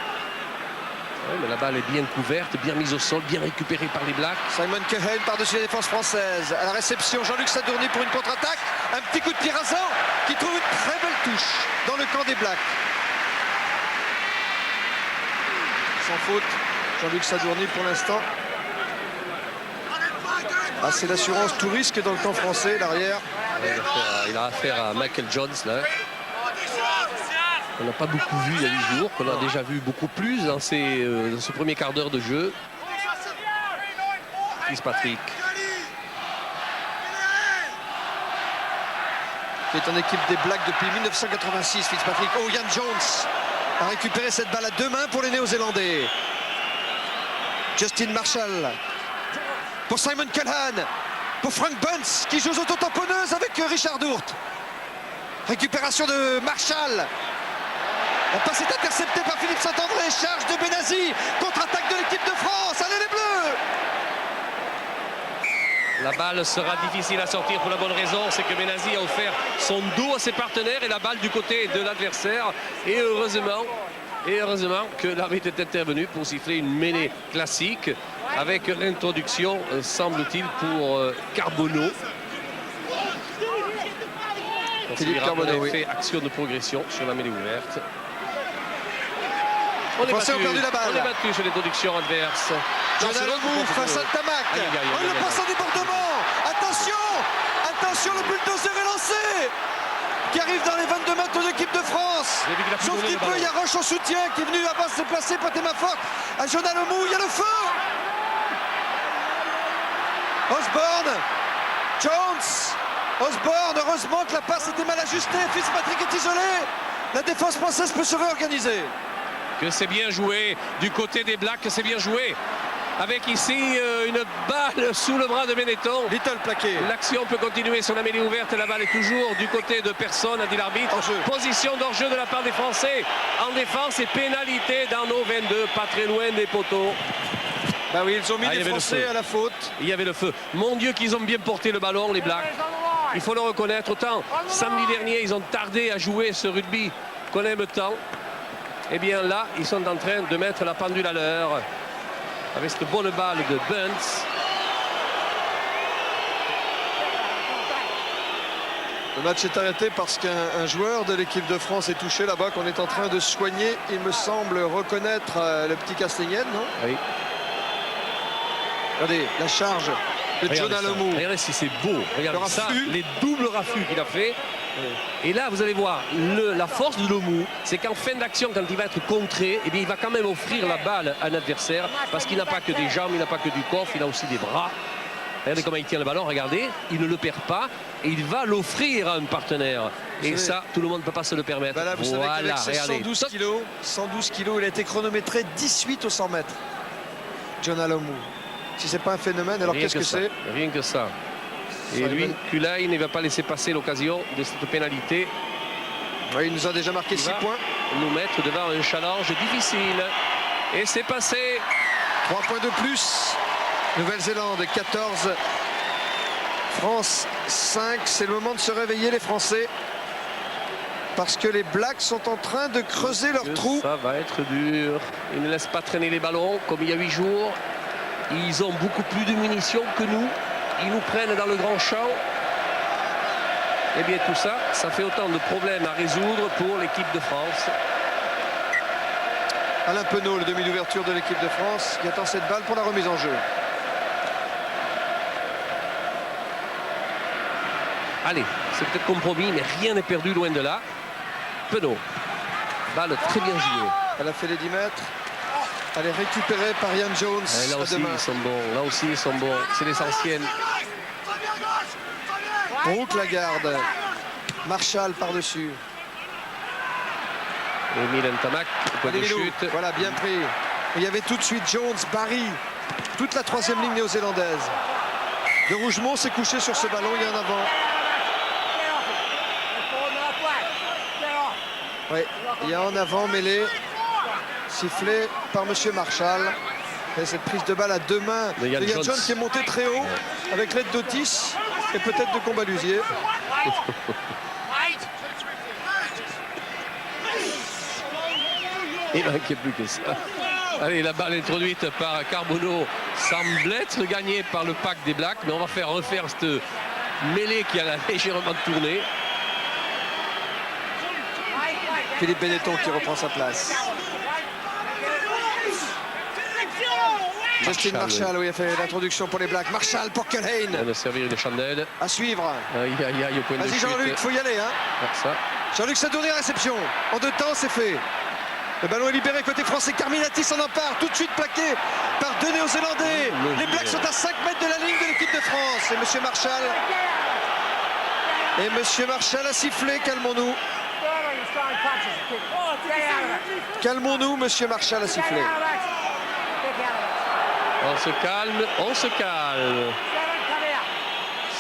Oui, mais la balle est bien couverte, bien mise au sol, bien récupérée par les Blacks.
Simon Cohen par-dessus la défense française. À la réception, Jean-Luc Sadourny pour une contre-attaque. Un petit coup de pied rasant qui trouve une très belle touche dans le camp des Blacks. Sans faute, Jean-Luc Sadourny pour l'instant. Ah, c'est l'assurance tout risque dans le camp français, l'arrière.
Il a affaire à Michael Jones là. On n'a pas beaucoup vu il y a 8 jours, qu'on a déjà vu beaucoup plus dans ce premier quart d'heure de jeu. Fitzpatrick.
Qui est en équipe des Blacks depuis 1986, Fitzpatrick. Oh, Ian Jones a récupéré cette balle à deux mains pour les Néo-Zélandais. Justin Marshall. Pour Simon Cullen, pour Frank Bunce qui joue aux autotamponneuses avec Richard Dourt. Récupération de Marshall. La passe est interceptée par Philippe Saint-André. Charge de Benazi. Contre-attaque de l'équipe de France. Allez les Bleus!
La balle sera difficile à sortir pour la bonne raison, c'est que Benazi a offert son dos à ses partenaires et la balle du côté de l'adversaire. Et heureusement que l'arbitre est intervenu pour siffler une mêlée classique avec l'introduction, semble-t-il, pour Carbonneau.
Philippe Carbonneau,
fait action de progression sur la mêlée ouverte.
On a perdu la balle.
On est battu sur l'introduction adverse.
Jonah Lomu face à Ntamak. Le passe en débordement. Attention, le bulldozer est lancé. Qui arrive dans les 22 mètres de l'équipe de France. Sauf qu'il peut, il y a Roche en soutien qui est venu à bas se placer, pointer ma forte. À Jonah Lomu, il y a le feu. Osborne. Jones. Osborne, heureusement que la passe était mal ajustée. Fitzpatrick est isolé. La défense française peut se réorganiser.
Que c'est bien joué du côté des Blacks, c'est bien joué. avec ici une balle sous le bras de Benetton.
Little plaqué.
L'action peut continuer sur la mêlée ouverte. La balle est toujours du côté de personne, a dit l'arbitre. Position d'hors-jeu de la part des Français. En défense et pénalité dans nos 22, pas très loin des poteaux.
Bah oui, ils ont mis les Français à la faute.
Il y avait le feu. Mon Dieu qu'ils ont bien porté le ballon, les Blacks. Il faut le reconnaître. Autant samedi dernier, ils ont tardé à jouer ce rugby qu'on aime tant. Eh bien là, ils sont en train de mettre la pendule à l'heure. Avec cette bonne balle de Bunce.
Le match est arrêté parce qu'un joueur de l'équipe de France est touché là-bas, qu'on est en train de soigner. Il me semble reconnaître le petit Castagnette, non?
Oui.
Regardez la charge de John Alomou.
Regardez si c'est beau. Regardez ça, les doubles raffus qu'il a fait. Oui. Et là, vous allez voir, la force de Lomou, c'est qu'en fin d'action, quand il va être contré, eh bien, il va quand même offrir la balle à un adversaire parce qu'il n'a pas que des jambes, il n'a pas que du coffre, il a aussi des bras. Regardez comment il tient le ballon, regardez, il ne le perd pas et il va l'offrir à un partenaire. Et ça, tout le monde ne peut pas se le permettre.
Bah là, vous savez qu'avec ses 112 kilos, il a été chronométré 18 au 100 mètres. John Alomou. Si c'est pas un phénomène, alors qu'est-ce que c'est?
Rien que ça. Et lui, Kulaï ne va pas laisser passer l'occasion de cette pénalité.
Oui, il nous a déjà marqué 6 points.
Nous mettre devant un challenge difficile. Et c'est passé.
3 points de plus. Nouvelle-Zélande 14. France 5. C'est le moment de se réveiller, les Français. Parce que les Blacks sont en train de creuser leur trou.
Ça va être dur. Ils ne laissent pas traîner les ballons comme il y a 8 jours. Ils ont beaucoup plus de munitions que nous. Ils nous prennent dans le grand champ. Et bien tout ça, ça fait autant de problèmes à résoudre pour l'équipe de France.
Alain Penaud, le demi d'ouverture de l'équipe de France, qui attend cette balle pour la remise en jeu.
Allez, c'est peut-être compromis, mais rien n'est perdu loin de là. Penaud, balle très bien jouée.
Elle a fait les 10 mètres. Elle est récupérée par Ian Jones.
Et là aussi, ils sont bons. Là aussi, ils sont bons. C'est l'essentiel.
Brooke la garde. Marshall par-dessus.
Emile Ntamak, point de chute.
Voilà, bien pris. Il y avait tout de suite Jones, Barry, toute la 3e ligne néo-zélandaise. De Rougemont s'est couché sur ce ballon, il y a un avant. Oui, il y a un avant mêlé. Sifflé par M. Marshall. Et cette prise de balle à 2 mains de Ian Jones qui est monté très haut avec l'aide d'Otis et peut-être de Combalusier.
Il manquait plus que ça. Allez, la balle introduite par Carbonneau semble être gagnée par le pack des Blacks, mais on va faire refaire cette mêlée qui a légèrement tourné.
Philippe Benetton qui reprend sa place. Justin Marshall, oui, a fait l'introduction pour les Blacks. Marshall pour Culhane.
Il vient de servir une chandelle.
À suivre.
Aïe, aïe, aïe, au point de chute.
Vas-y Jean-Luc, il faut y aller. Hein. Jean-Luc Sadouri, réception. En 2 temps, c'est fait. Le ballon est libéré côté français. Carminati s'en empare. Tout de suite plaqué par 2 Néo-Zélandais. Les Blacks sont à 5 mètres de la ligne de l'équipe de France. Et M. Marshall. Et M. Marshall a sifflé. Calmons-nous. Calmons-nous, M. Marshall a sifflé.
On se calme, on se calme.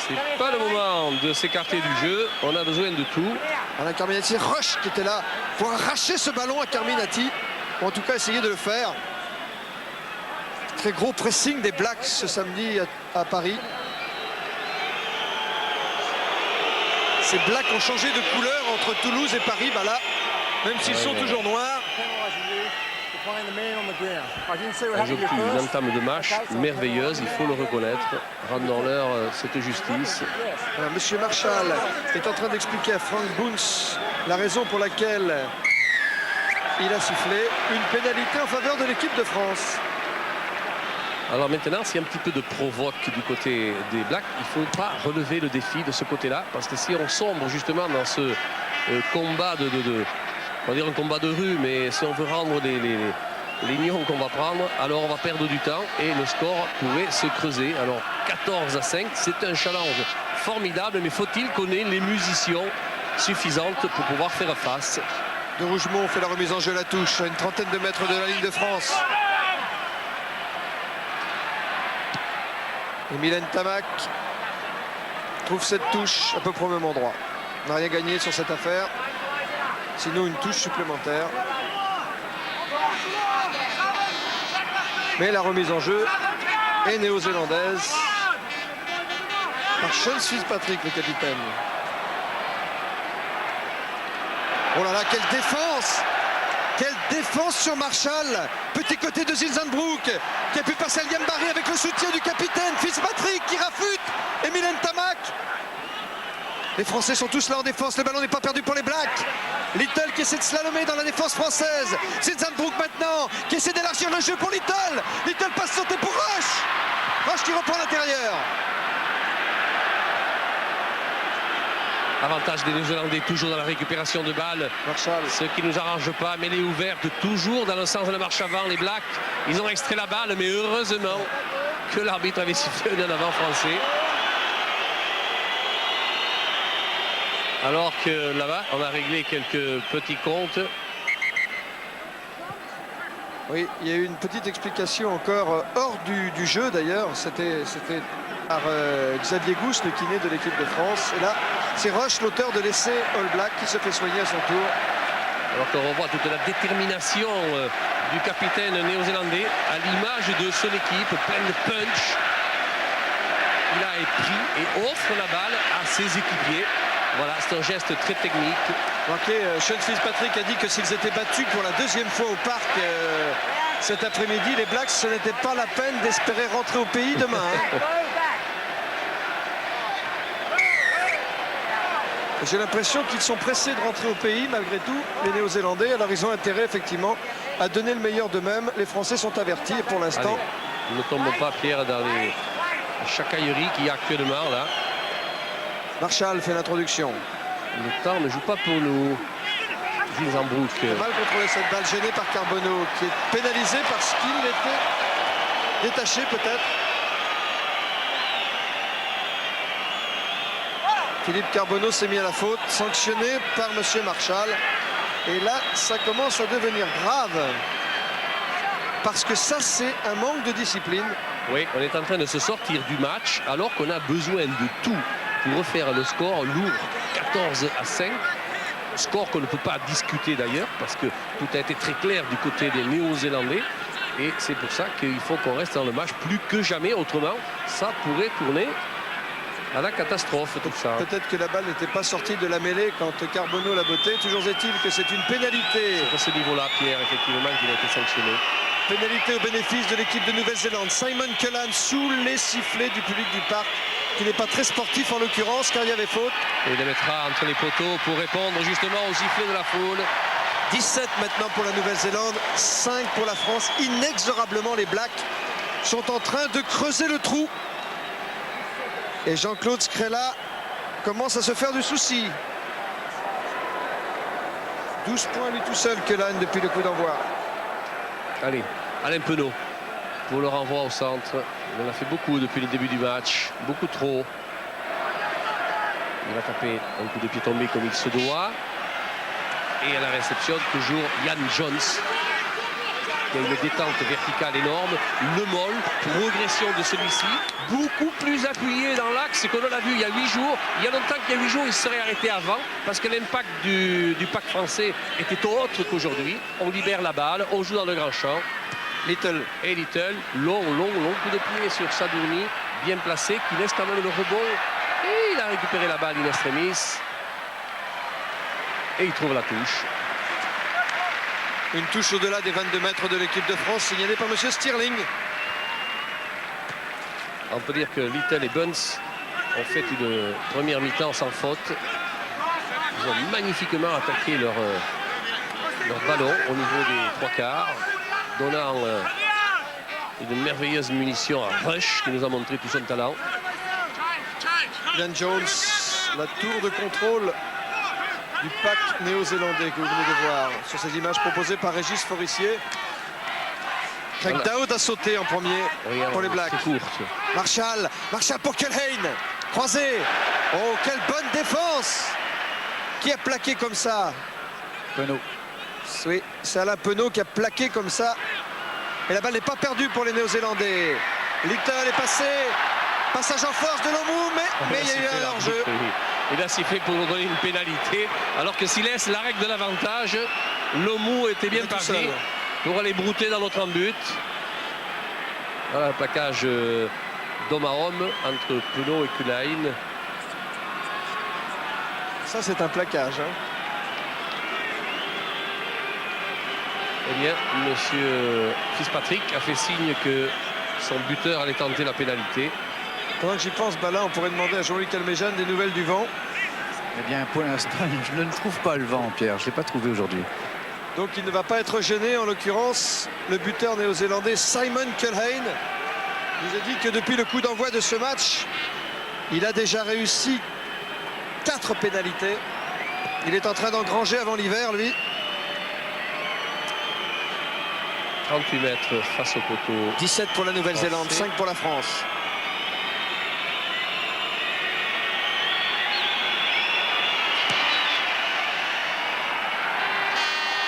C'est pas le moment de s'écarter du jeu. On a besoin de tout.
Alain Carminati, Rush qui était là pour arracher ce ballon à Carminati. Ou en tout cas essayer de le faire. Très gros pressing des Blacks ce samedi à Paris. Ces Blacks ont changé de couleur entre Toulouse et Paris. Bah là, même s'ils sont toujours noirs.
Ils ont une entame de match merveilleuse, il faut le reconnaître. Rendons-leur cette justice.
Alors, Monsieur Marshall est en train d'expliquer à Frank Boons la raison pour laquelle il a sifflé une pénalité en faveur de l'équipe de France.
Alors maintenant, s'il y a un petit peu de provoque du côté des Blacks, il ne faut pas relever le défi de ce côté-là, parce que si on sombre justement dans ce combat on va dire un combat de rue, mais si on veut rendre les nions qu'on va prendre, alors on va perdre du temps et le score pourrait se creuser. Alors 14-5, c'est un challenge formidable, mais faut-il qu'on ait les munitions suffisantes pour pouvoir faire face.
De Rougemont fait la remise en jeu à la touche, à une trentaine de mètres de la ligne de France. Emil Ntamak trouve cette touche à peu près au même endroit. On n'a rien gagné sur cette affaire. Sinon une touche supplémentaire. Mais la remise en jeu est néo-zélandaise par Sean Fitzpatrick, le capitaine. Oh là là, quelle défense! Quelle défense sur Marshall! Petit côté de Zilzenbroek qui a pu passer à Liam Barry avec le soutien du capitaine Fitzpatrick qui rafute Emil Ntamak. Les Français sont tous là en défense, le ballon n'est pas perdu pour les Blacks. Little qui essaie de slalomer dans la défense française. Zilzenbroek maintenant qui essaie d'élargir le jeu pour Little. Little passe sauter pour Rush. Rush qui reprend l'intérieur.
Avantage des Néo-Zélandais toujours dans la récupération de balles.
Marshall.
Ce qui ne nous arrange pas. Mêlée ouverte toujours dans le sens de la marche avant. Les Blacks, ils ont extrait la balle, mais heureusement que l'arbitre avait sifflé un avant français. Alors que là-bas, on a réglé quelques petits comptes.
Oui, il y a eu une petite explication encore hors du jeu d'ailleurs. C'était par Xavier Gousse, le kiné de l'équipe de France. Et là, c'est Rush, l'auteur de l'essai All Black, qui se fait soigner à son tour.
Alors qu'on revoit toute la détermination du capitaine néo-zélandais à l'image de son équipe, pleine de punch. Il a pris et offre la balle à ses équipiers. Voilà, c'est un geste très technique.
Sean Fitzpatrick a dit que s'ils étaient battus pour la deuxième fois au parc cet après-midi, les Blacks, ce n'était pas la peine d'espérer rentrer au pays demain. Hein. J'ai l'impression qu'ils sont pressés de rentrer au pays malgré tout, les Néo-Zélandais. Alors ils ont intérêt effectivement à donner le meilleur d'eux-mêmes. Les Français sont avertis et pour l'instant...
Ne tombons pas, Pierre, dans les chacailleries qu'il y a actuellement là.
Marshall fait l'introduction.
Le temps ne joue pas pour nous. Zilzenbroek.
Mal contrôlé cette balle, gênée par Carbonneau, qui est pénalisé parce qu'il était détaché peut-être. Philippe Carbonneau s'est mis à la faute, sanctionné par M. Marshall. Et là, ça commence à devenir grave. Parce que ça, c'est un manque de discipline.
Oui, on est en train de se sortir du match alors qu'on a besoin de tout pour refaire le score lourd, 14-5. Score qu'on ne peut pas discuter d'ailleurs parce que tout a été très clair du côté des Néo-Zélandais. Et c'est pour ça qu'il faut qu'on reste dans le match plus que jamais. Autrement, ça pourrait tourner à la catastrophe, tout ça.
Peut-être que la balle n'était pas sortie de la mêlée quand Carbonneau l'a botté. Toujours est-il que c'est une pénalité.
C'est à ce niveau-là, Pierre, effectivement, qu'il a été sanctionné.
Pénalité au bénéfice de l'équipe de Nouvelle-Zélande. Simon Cullen sous les sifflets du public du parc, qui n'est pas très sportif en l'occurrence, car il y avait faute.
Et il le mettra entre les poteaux pour répondre justement aux sifflets de la foule.
17 maintenant pour la Nouvelle-Zélande, 5 pour la France. Inexorablement, les Blacks sont en train de creuser le trou. Et Jean-Claude Scrella commence à se faire du souci. 12 points lui tout seul, Cullen, depuis le coup d'envoi.
Allez, Alain Penaud pour le renvoi au centre. Il en a fait beaucoup depuis le début du match, beaucoup trop. Il va taper un coup de pied tombé comme il se doit. Et à la réception, toujours Yann Jones. Il y a une détente verticale énorme. Le Moll, progression de celui-ci, beaucoup plus appuyé dans l'axe qu'on l'a vu il y a 8 jours. Il y a longtemps qu'il y a 8 jours, il serait arrêté avant parce que l'impact du pack français était autre qu'aujourd'hui. On libère la balle, on joue dans le grand champ. Little, long coup de pied sur Sadourny, bien placé, qui laisse quand même le rebond. Et il a récupéré la balle in extremis. Et il trouve la touche.
Une touche au-delà des 22 mètres de l'équipe de France, signalée par M. Stirling.
On peut dire que Little et Bunce ont fait une première mi-temps sans faute. Ils ont magnifiquement attaqué leur ballon au niveau des trois quarts, donnant une merveilleuse munition à Rush qui nous a montré tout son talent.
Ian Jones, la tour de contrôle du pack néo-zélandais que vous venez de voir sur ces images proposées par Régis Forissier. Craig Dowd a sauté en premier pour les Blacks. Marshall pour Culhane, croisé. Oh, quelle bonne défense! Qui a plaqué comme ça?
Penaud.
Oui, c'est Alain Penaud qui a plaqué comme ça. Et la balle n'est pas perdue pour les Néo-Zélandais. Little est passé. Passage en force de Lomou, mais il y a eu un hors-jeu.
Il a sifflé pour nous donner une pénalité, alors que s'il laisse la règle de l'avantage, Lomou était bien parti pour aller brouter dans notre but. Voilà le plaquage d'homme à homme entre Penaud et Kuhlein.
Ça, c'est un plaquage. Hein.
Eh bien, monsieur Fitzpatrick a fait signe que son buteur allait tenter la pénalité.
Pendant que j'y pense, là, on pourrait demander à Jean-Luc Alméjane des nouvelles du vent.
Eh bien, pour l'instant, je ne trouve pas le vent, Pierre. Je ne l'ai pas trouvé aujourd'hui.
Donc, il ne va pas être gêné, en l'occurrence, le buteur néo-zélandais Simon Kuhlein. Je vous ai dit que depuis le coup d'envoi de ce match, il a déjà réussi 4 pénalités. Il est en train d'engranger avant l'hiver, lui.
38 mètres face au poteau.
17 pour la Nouvelle-Zélande, 5 pour la France.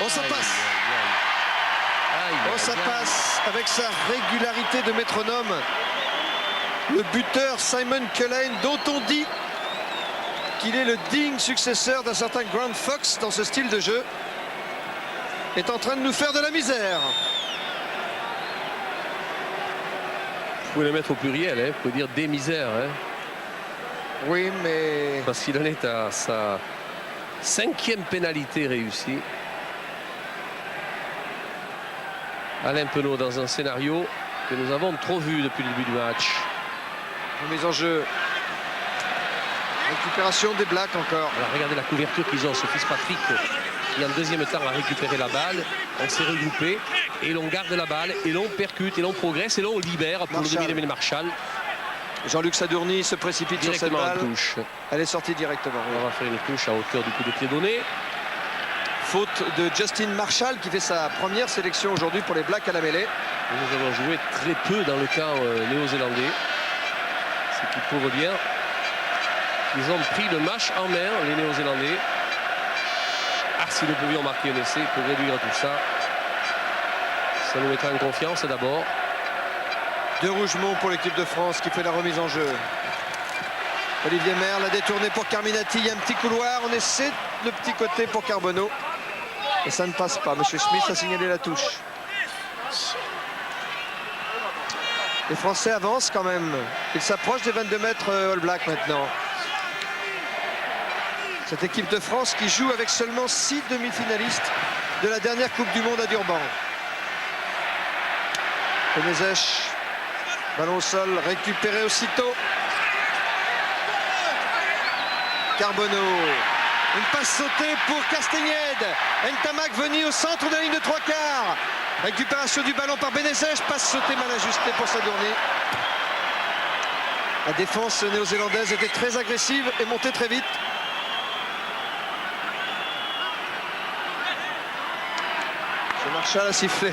Oh, ça passe. Oh, ça passe avec sa régularité de métronome. Le buteur Simon Kuhlein, dont on dit qu'il est le digne successeur d'un certain Grant Fox dans ce style de jeu, est en train de nous faire de la misère.
Vous pouvez le mettre au pluriel, hein. Vous pouvez dire des misères. Hein.
Oui, mais...
Parce qu'il en est à sa 5e pénalité réussie. Alain Penaud dans un scénario que nous avons trop vu depuis le début du match.
Remise en jeu. Récupération des Blacks encore.
Alors regardez la couverture qu'ils ont, ce Fitzpatrick qui en deuxième temps a récupéré la balle. On s'est regroupé et l'on garde la balle et l'on percute et l'on progresse et l'on libère pour le dominer Marshall.
Jean-Luc Sadourny se précipite sur cette balle.
En touche.
Elle est sortie directement.
On va faire une touche à hauteur du coup de pied donné.
Faute de Justin Marshall qui fait sa première sélection aujourd'hui pour les Blacks à la mêlée.
Nous avons joué très peu dans le camp néo-zélandais. Ce qui prouve bien qu'ils ont pris le match en main, les Néo-Zélandais. Ah, si nous pouvions marquer un essai pour réduire tout ça, ça nous mettrait en confiance d'abord.
De Rougemont pour l'équipe de France qui fait la remise en jeu. Olivier Merle a détourné pour Carminati. Il y a un petit couloir. On essaie le petit côté pour Carbonneau. Et ça ne passe pas. Monsieur Smith a signalé la touche. Les Français avancent quand même. Ils s'approchent des 22 mètres All Black maintenant. Cette équipe de France qui joue avec seulement 6 demi-finalistes de la dernière Coupe du Monde à Durban. Benezech, ballon au sol, récupéré aussitôt. Carbonneau. Une passe sautée pour Castagnède. Ntamak venu au centre de la ligne de 3/4. Récupération du ballon par Benezech. Passe sautée mal ajustée pour Sadourny. La défense néo-zélandaise était très agressive et montait très vite. Marshall a sifflé.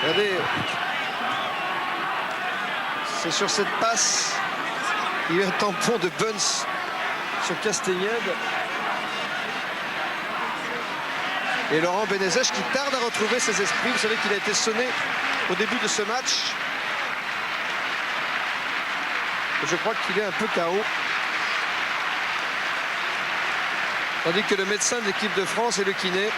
Regardez. C'est sur cette passe. Il y a eu un tampon de Buns sur Castagnède. Et Laurent Benezech qui tarde à retrouver ses esprits. Vous savez qu'il a été sonné au début de ce match. Et je crois qu'il est un peu KO. Tandis que le médecin de l'équipe de France est le kiné.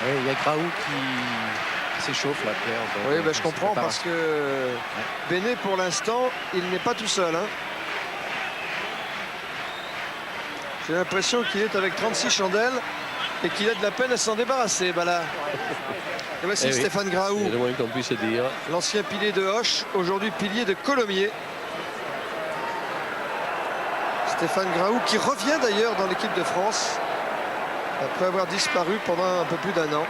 Oui, il y a Graou qui s'échauffe là, Pierre.
Oui, ben, je comprends parce que Béné, pour l'instant, il n'est pas tout seul. Hein. J'ai l'impression qu'il est avec 36 chandelles et qu'il a de la peine à s'en débarrasser. Ben là. Et voici Stéphane Graou,
le moins qu'on puisse dire.
L'ancien pilier de Hoche, aujourd'hui pilier de Colomiers. Stéphane Graou qui revient d'ailleurs dans l'équipe de France après avoir disparu pendant un peu plus d'1 an.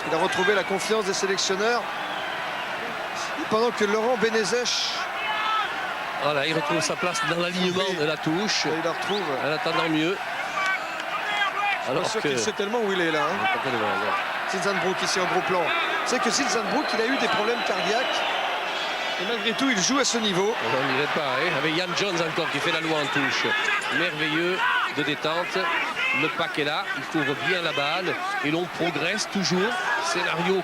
Il a retrouvé la confiance des sélectionneurs pendant que Laurent Benezech,
voilà, il retrouve sa place dans l'alignement de la touche.
Il la retrouve
en attendant mieux.
Alors sûr qu'il sait tellement où il est là. Hein. Zinzanbroek ici en gros plan. C'est que Zinzanbroek, il a eu des problèmes cardiaques. Et malgré tout, il joue à ce niveau.
On n'irait pas, hein, avec Yann Jones encore qui fait la loi en touche. Merveilleux de détente. Le pack est là, il couvre bien la balle et l'on progresse toujours Scénario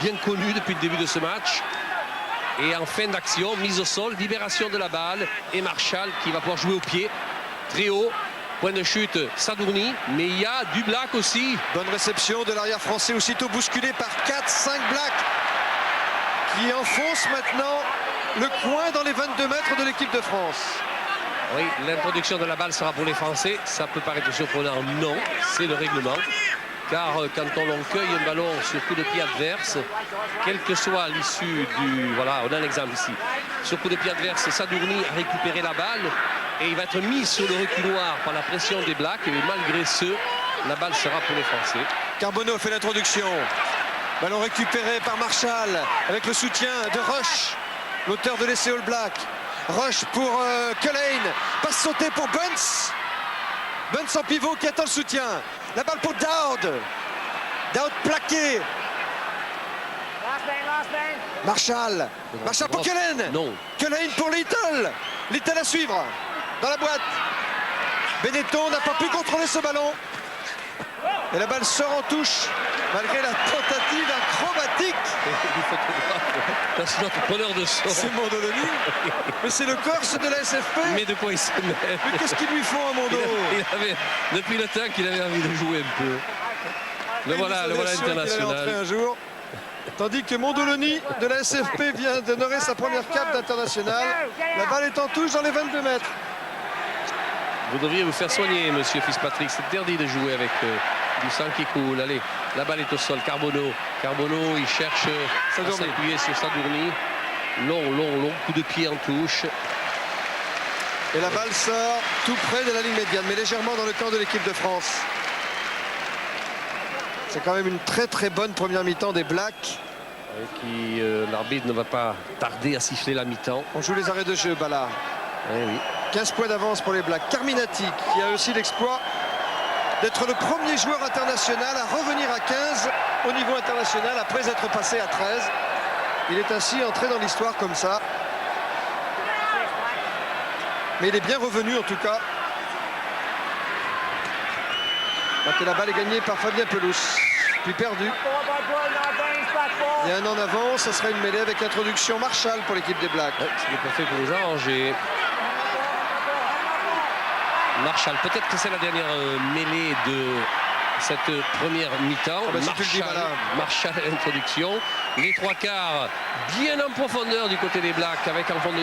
bien connu depuis le début de ce match. Et en fin d'action, mise au sol, libération de la balle. Et Marshall qui va pouvoir jouer au pied. Très haut. Point de chute, Sadourny. Mais il y a du Black aussi.
Bonne réception de l'arrière français, aussitôt bousculé par 4-5 Black, qui enfonce maintenant le coin dans les 22 mètres de l'équipe de France.
Oui, l'introduction de la balle sera pour les Français. Ça peut paraître surprenant, non, c'est le règlement. Car quand on cueille un ballon sur coup de pied adverse, quelle que soit l'issue du... Voilà, on a un exemple ici. Sur coup de pied adverse, Sadourny a récupéré la balle et il va être mis sur le reculoir par la pression des Blacks. Et malgré ce, la balle sera pour les Français.
Carbonneau fait l'introduction. Ballon récupéré par Marshall avec le soutien de Rush, l'auteur de l'essai All Black. Rush pour Culhane, passe sautée pour Bunce. Bunce en pivot qui attend le soutien. La balle pour Dowd. Dowd plaqué. Marshall. Marshall pour Culhane.
Non.
Culhane pour Little. Little à suivre dans la boîte. Benetton n'a pas pu contrôler ce ballon. Et la balle sort en touche malgré la tentative acrobatique.
C'est notre preneur de son.
C'est Mondoloni. Mais c'est le Corse de la SFP.
Mais de quoi il se met?
Mais qu'est-ce qu'ils lui font à Mondo?
Depuis le temps qu'il avait envie de jouer un peu. Le voilà international.
Un jour. Tandis que Mondoloni de la SFP vient d'honorer sa première cape d'international. La balle est en touche dans les 22 mètres.
Vous devriez vous faire soigner, monsieur Fitzpatrick. C'est interdit de jouer avec du sang qui coule. Allez, la balle est au sol. Carbonneau, il cherche à s'appuyer sur Sadourny. Long coup de pied en touche.
Et la balle sort tout près de la ligne médiane, mais légèrement dans le camp de l'équipe de France. C'est quand même une très bonne première mi-temps des Blacks.
L'arbitre ne va pas tarder à siffler la mi-temps.
On joue les arrêts de jeu, Ballard.
Eh oui.
15 points d'avance pour les Blacks. Carminati qui a aussi l'exploit d'être le premier joueur international à revenir à 15 au niveau international après être passé à 13. Il est ainsi entré dans l'histoire comme ça. Mais il est bien revenu en tout cas. Et la balle est gagnée par Fabien Pelous. Puis perdu. Il y a un en avant, ça sera une mêlée avec l'introduction Marshall pour l'équipe des Blacks.
Ouais, ce n'est pas fait pour nous arranger. Marshall, peut-être que c'est la dernière mêlée de cette première mi-temps. Marshall à l'introduction. Les trois quarts bien en profondeur du côté des Blacks avec en fond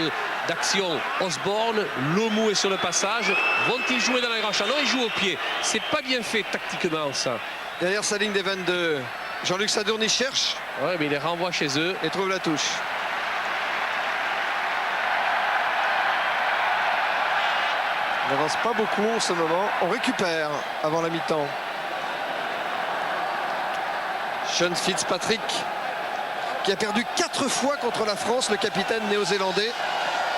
d'action Osborne. Lomou est sur le passage. Vont-ils jouer dans la grange? Non, ils jouent au pied. C'est pas bien fait tactiquement ça.
Derrière sa ligne des 22, Jean-Luc Sadourny cherche.
Ouais, mais il les renvoie chez eux.
Et trouve la touche. On n'avance pas beaucoup en ce moment. On récupère avant la mi-temps. Sean Fitzpatrick qui a perdu 4 fois contre la France, le capitaine néo-zélandais.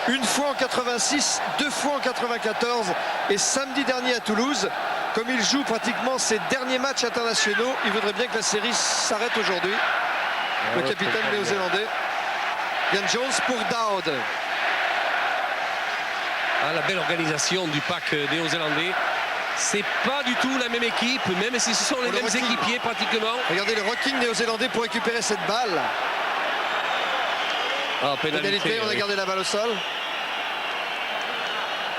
Une fois en 86, 2 fois en 94 et samedi dernier à Toulouse. Comme il joue pratiquement ses derniers matchs internationaux, il voudrait bien que la série s'arrête aujourd'hui. Le capitaine néo-zélandais. Ian Jones pour Dowd.
Ah, la belle organisation du pack néo-zélandais. C'est pas du tout la même équipe, même si ce sont les mêmes équipiers pratiquement.
Regardez le rocking néo-zélandais pour récupérer cette balle.
Ah, pénalité,
on a gardé la balle au sol.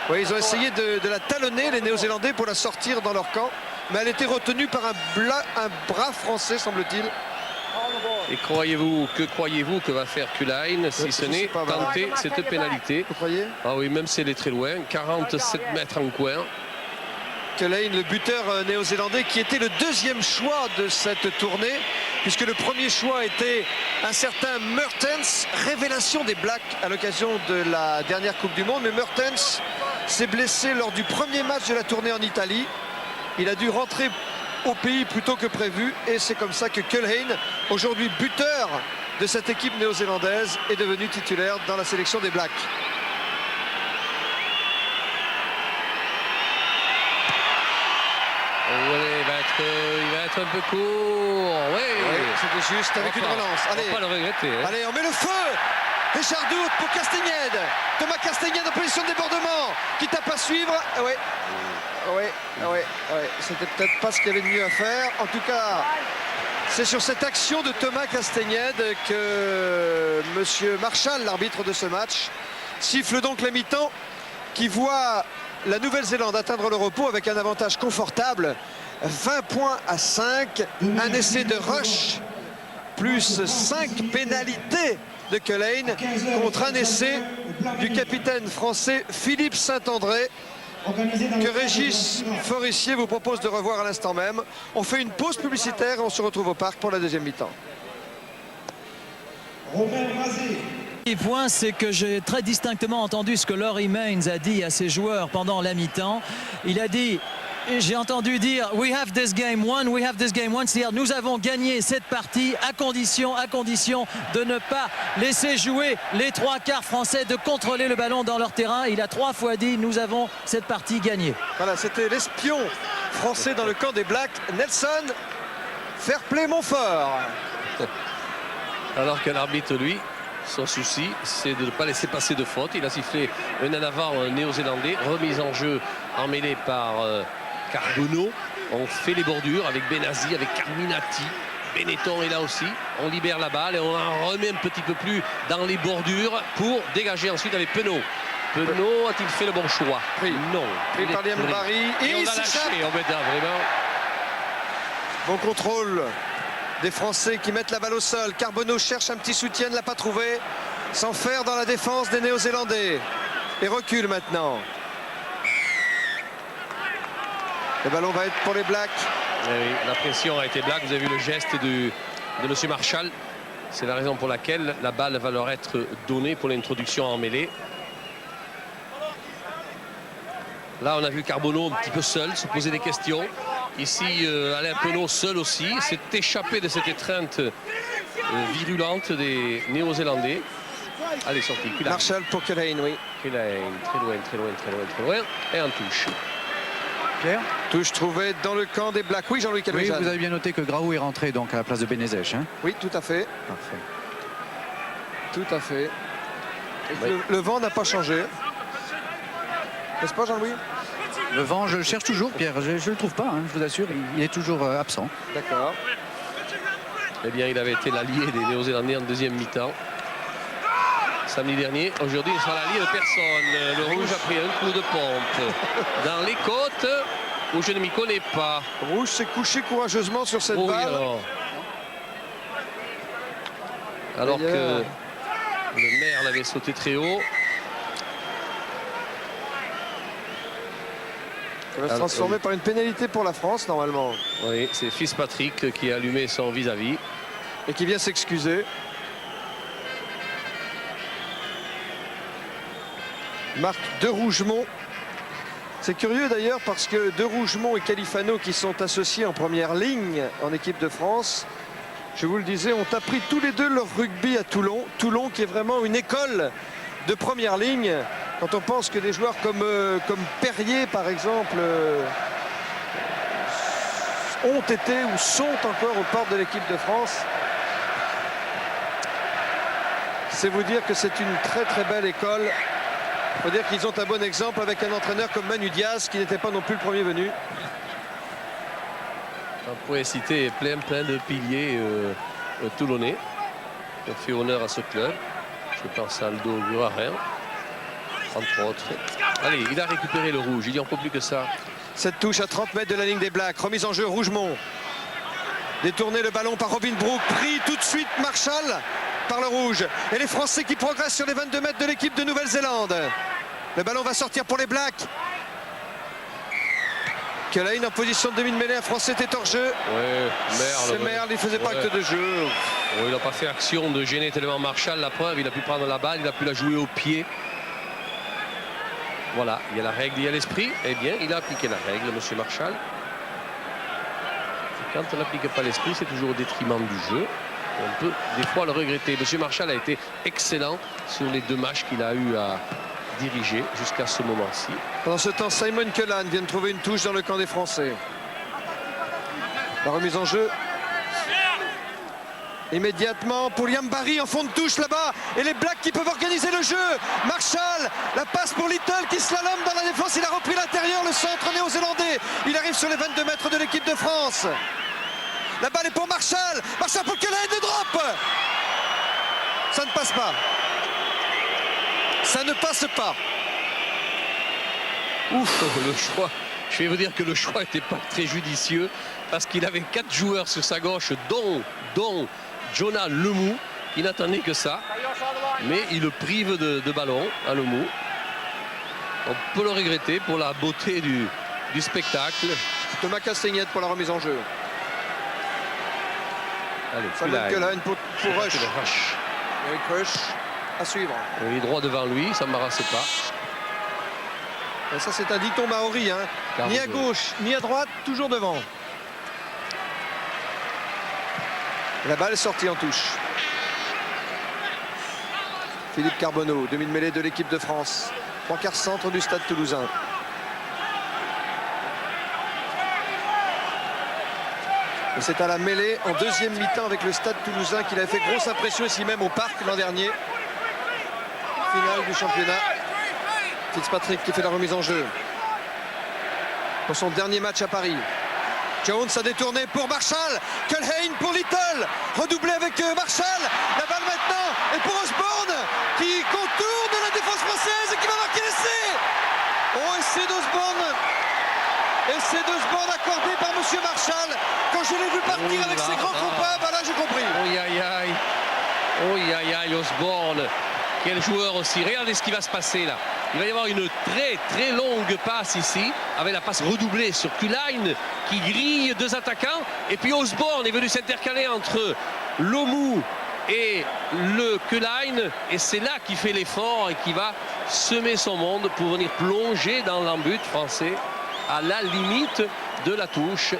Oui, ils ont essayé de la talonner, les Néo-Zélandais, pour la sortir dans leur camp. Mais elle était retenue par un bras français, semble-t-il.
Et croyez-vous que va faire Culhane si ce n'est tenter cette pénalité?
Vous croyez?
Ah oui, même si elle est très loin, 47 mètres en coin.
Culhane, le buteur néo-zélandais, qui était le deuxième choix de cette tournée, puisque le premier choix était un certain Mertens, révélation des Blacks à l'occasion de la dernière Coupe du Monde. Mais Mertens s'est blessé lors du premier match de la tournée en Italie. Il a dû rentrer au pays plus tôt que prévu et c'est comme ça que Culhane, aujourd'hui buteur de cette équipe néo-zélandaise, est devenu titulaire dans la sélection des Blacks.
Il va être un peu court.
Oui, c'était juste avec une relance. Allez,
on va pas le regretter. Hein.
Allez, on met le feu. Richard Dout pour Castagnède. Thomas Castagnède en position de débordement. Qui tape à suivre. Oui. C'était peut-être pas ce qu'il y avait de mieux à faire. En tout cas, C'est sur cette action de Thomas Castagnède que Monsieur Marshall, l'arbitre de ce match, siffle donc la mi-temps qui voit la Nouvelle-Zélande atteindre le repos avec un avantage confortable. 20 points à 5, un essai de Rush, plus 5 pénalités de Culhane contre un essai du capitaine français Philippe Saint-André, que Régis Forissier vous propose de revoir à l'instant même. On fait une pause publicitaire et on se retrouve au parc pour la deuxième mi-temps.
Le point, c'est que j'ai très distinctement entendu ce que Laurie Mains a dit à ses joueurs pendant la mi-temps. Il a dit, j'ai entendu dire « We have this game won, we have this game won », c'est-à-dire nous avons gagné cette partie à condition de ne pas laisser jouer les trois quarts français, de contrôler le ballon dans leur terrain. Il a 3 fois dit « Nous avons cette partie gagnée ».
Voilà, c'était l'espion français dans le camp des Blacks, Nelson Fairplay Montfort.
Alors que l'arbitre, lui, son souci, c'est de ne pas laisser passer de faute. Il a sifflé un en avant néo-zélandais, remise en jeu en mêlée par Carbonneau. On fait les bordures avec Benazi, avec Carminati. Benetton est là aussi. On libère la balle et on en remet un petit peu plus dans les bordures pour dégager ensuite avec Penaud. Penaud a-t-il fait le bon choix?
Oui.
Non.
Pris par Liam Barry.
Et on a lâché, vraiment.
Bon contrôle des Français qui mettent la balle au sol. Carbonneau cherche un petit soutien, ne l'a pas trouvé. Sans faire dans la défense des Néo-Zélandais. Et recule maintenant. Le ballon va être pour les Blacks.
Oui, la pression a été Black. Vous avez vu le geste de M. Marshall. C'est la raison pour laquelle la balle va leur être donnée pour l'introduction en mêlée. Là, on a vu Carbonneau un petit peu seul, se poser des questions. Ici, Alain Penaud seul aussi, s'est échappé de cette étreinte virulente des Néo-Zélandais. Allez, sorti. Culhane.
Marshall pour Culhane, oui.
Culhane, très loin. Et en touche.
Pierre?
Touche trouvée dans le camp des Blacks. Oui, Jean-Louis
Oui,
Calmejane.
vous avez bien noté que Graou est rentré donc à la place de Benezech. Hein?
Oui, tout à fait.
Parfait.
Tout à fait. Le vent n'a pas changé. N'est-ce pas, Jean-Louis?
Le vent, je le cherche toujours, Pierre. Je ne le trouve pas, hein, je vous assure. Il est toujours absent.
D'accord.
Eh bien, il avait été l'allié des Néo-Zélandais en deuxième mi-temps. Samedi dernier. Aujourd'hui, il sera l'allié de personne. Le rouge a pris un coup de pompe dans les côtes où je ne m'y connais pas.
Rouge s'est couché courageusement sur cette balle.
Alors que le maire l'avait sauté très haut.
Ça va se transformer par une pénalité pour la France, normalement.
Oui, c'est Fitzpatrick qui a allumé son vis-à-vis.
Et qui vient s'excuser. Marc de Rougemont. C'est curieux d'ailleurs parce que de Rougemont et Califano, qui sont associés en première ligne en équipe de France, je vous le disais, ont appris tous les deux leur rugby à Toulon. Toulon qui est vraiment une école de première ligne. Quand on pense que des joueurs comme Perrier, par exemple, ont été ou sont encore aux portes de l'équipe de France, c'est vous dire que c'est une très belle école. Il faut dire qu'ils ont un bon exemple avec un entraîneur comme Manu Diaz, qui n'était pas non plus le premier venu.
On pourrait citer plein de piliers toulonnais qui ont fait honneur à ce club. Je pense à Aldo Guarin, entre autres. Allez, il a récupéré le rouge, il n'y en peut plus que ça.
Cette touche à 30 mètres de la ligne des Blacks, remise en jeu Rougemont. Détourné le ballon par Robin Brook, pris tout de suite Marshall par le rouge. Et les Français qui progressent sur les 22 mètres de l'équipe de Nouvelle-Zélande. Le ballon va sortir pour les Blacks. Culhane en position de demi-mêlée, un Français était hors jeu.
Ouais,
c'est Merle, il faisait pas acte de jeu.
Oh, il n'a pas fait action de gêner tellement Marshall, la preuve, il a pu prendre la balle, il a pu la jouer au pied. Voilà, il y a la règle, il y a l'esprit. Eh bien, il a appliqué la règle, M. Marshall. Et quand on n'applique pas l'esprit, c'est toujours au détriment du jeu. On peut des fois le regretter. M. Marshall a été excellent sur les 2 matchs qu'il a eu à diriger jusqu'à ce moment-ci.
Pendant ce temps, Simon Culhane vient de trouver une touche dans le camp des Français. La remise en jeu. Immédiatement pour Liam Barry en fond de touche là-bas. Et les Blacks qui peuvent organiser le jeu. Marshall, la passe pour Little qui slalome dans la défense. Il a repris l'intérieur, le centre néo-zélandais. Il arrive sur les 22 mètres de l'équipe de France. La balle est pour Marshall. Marshall pour Culhane, le drop. Ça ne passe pas. Ça ne passe pas.
Ouf, le choix. Je vais vous dire que le choix n'était pas très judicieux parce qu'il avait 4 joueurs sur sa gauche, dont Jonah Lemou, qui n'attendait que ça. Mais il le prive de ballon à Lemou. On peut le regretter pour la beauté du spectacle.
Thomas Castagnette pour la remise en jeu.
Allez,
Samuel Culhane pour Rush.
Rush.
Eric Rush à suivre.
Il est droit devant lui, ça ne m'embarrasse pas.
Et ça, c'est un dicton maori. Hein. Ni à gauche, ni à droite, toujours devant. La balle est sortie en touche. Philippe Carbonneau, demi-mêlée de l'équipe de France. 3/4 centre du stade toulousain. Et c'est à la mêlée en deuxième mi-temps avec le stade toulousain qu'il avait fait grosse impression ici même au parc l'an dernier. Finale du championnat. Fitzpatrick qui fait la remise en jeu. Pour son dernier match à Paris. Jones a détourné pour Marshall. Culhane pour Little. Redoublé avec Marshall. La balle maintenant est pour Osborne qui contourne la défense française et qui va marquer l'essai. Oh, essai d'Osborne. Essai d'Osborne accordé par M. Marshall. Quand je l'ai vu partir avec ses grands compas, bah là j'ai compris.
Oh aïe aïe aïe, Osborne. Quel joueur aussi. Regardez ce qui va se passer là. Il va y avoir une très longue passe ici, avec la passe redoublée sur Culhane qui grille 2 attaquants. Et puis Osborne est venu s'intercaler entre Lomou et le Culhane. Et c'est là qu'il fait l'effort et qui va semer son monde pour venir plonger dans l'embut français à la limite de la touche.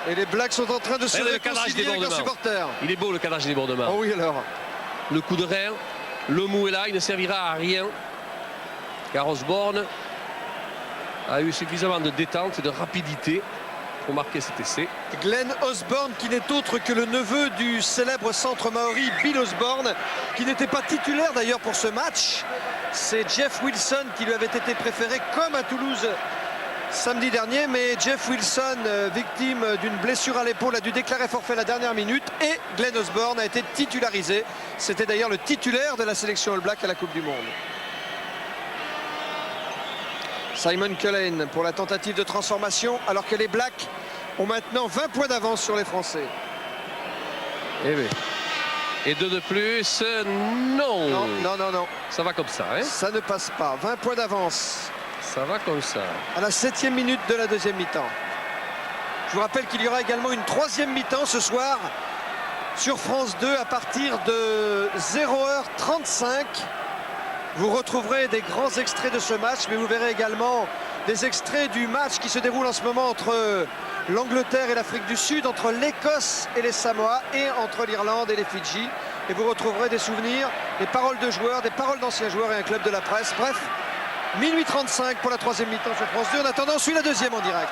Et les Blacks sont en train de se réconcilier avec leurs supporters.
Il est beau le cadrage des débordements.
Oh oui alors.
Le coup de rein, Lomou est là, il ne servira à rien. Car Osborne a eu suffisamment de détente et de rapidité pour marquer cet essai.
Glenn Osborne, qui n'est autre que le neveu du célèbre centre maori Bill Osborne, qui n'était pas titulaire d'ailleurs pour ce match. C'est Jeff Wilson qui lui avait été préféré comme à Toulouse samedi dernier, mais Jeff Wilson, victime d'une blessure à l'épaule, a dû déclarer forfait la dernière minute et Glenn Osborne a été titularisé. C'était d'ailleurs le titulaire de la sélection All Black à la Coupe du Monde. Simon Culhane pour la tentative de transformation, alors que les Blacks ont maintenant 20 points d'avance sur les Français.
Eh bien. Et 2 de plus, non.
Non.
Ça va comme ça, hein?
Ça ne passe pas. 20 points d'avance.
Ça va comme ça.
À la 7e minute de la deuxième mi-temps. Je vous rappelle qu'il y aura également une 3e mi-temps ce soir sur France 2 à partir de 0h35. Vous retrouverez des grands extraits de ce match, mais vous verrez également des extraits du match qui se déroule en ce moment entre l'Angleterre et l'Afrique du Sud, entre l'Écosse et les Samoa, et entre l'Irlande et les Fidji. Et vous retrouverez des souvenirs, des paroles de joueurs, des paroles d'anciens joueurs et un club de la presse. Bref, minuit 35 pour la 3e mi-temps sur France 2. En attendant, on suit la 2e en direct.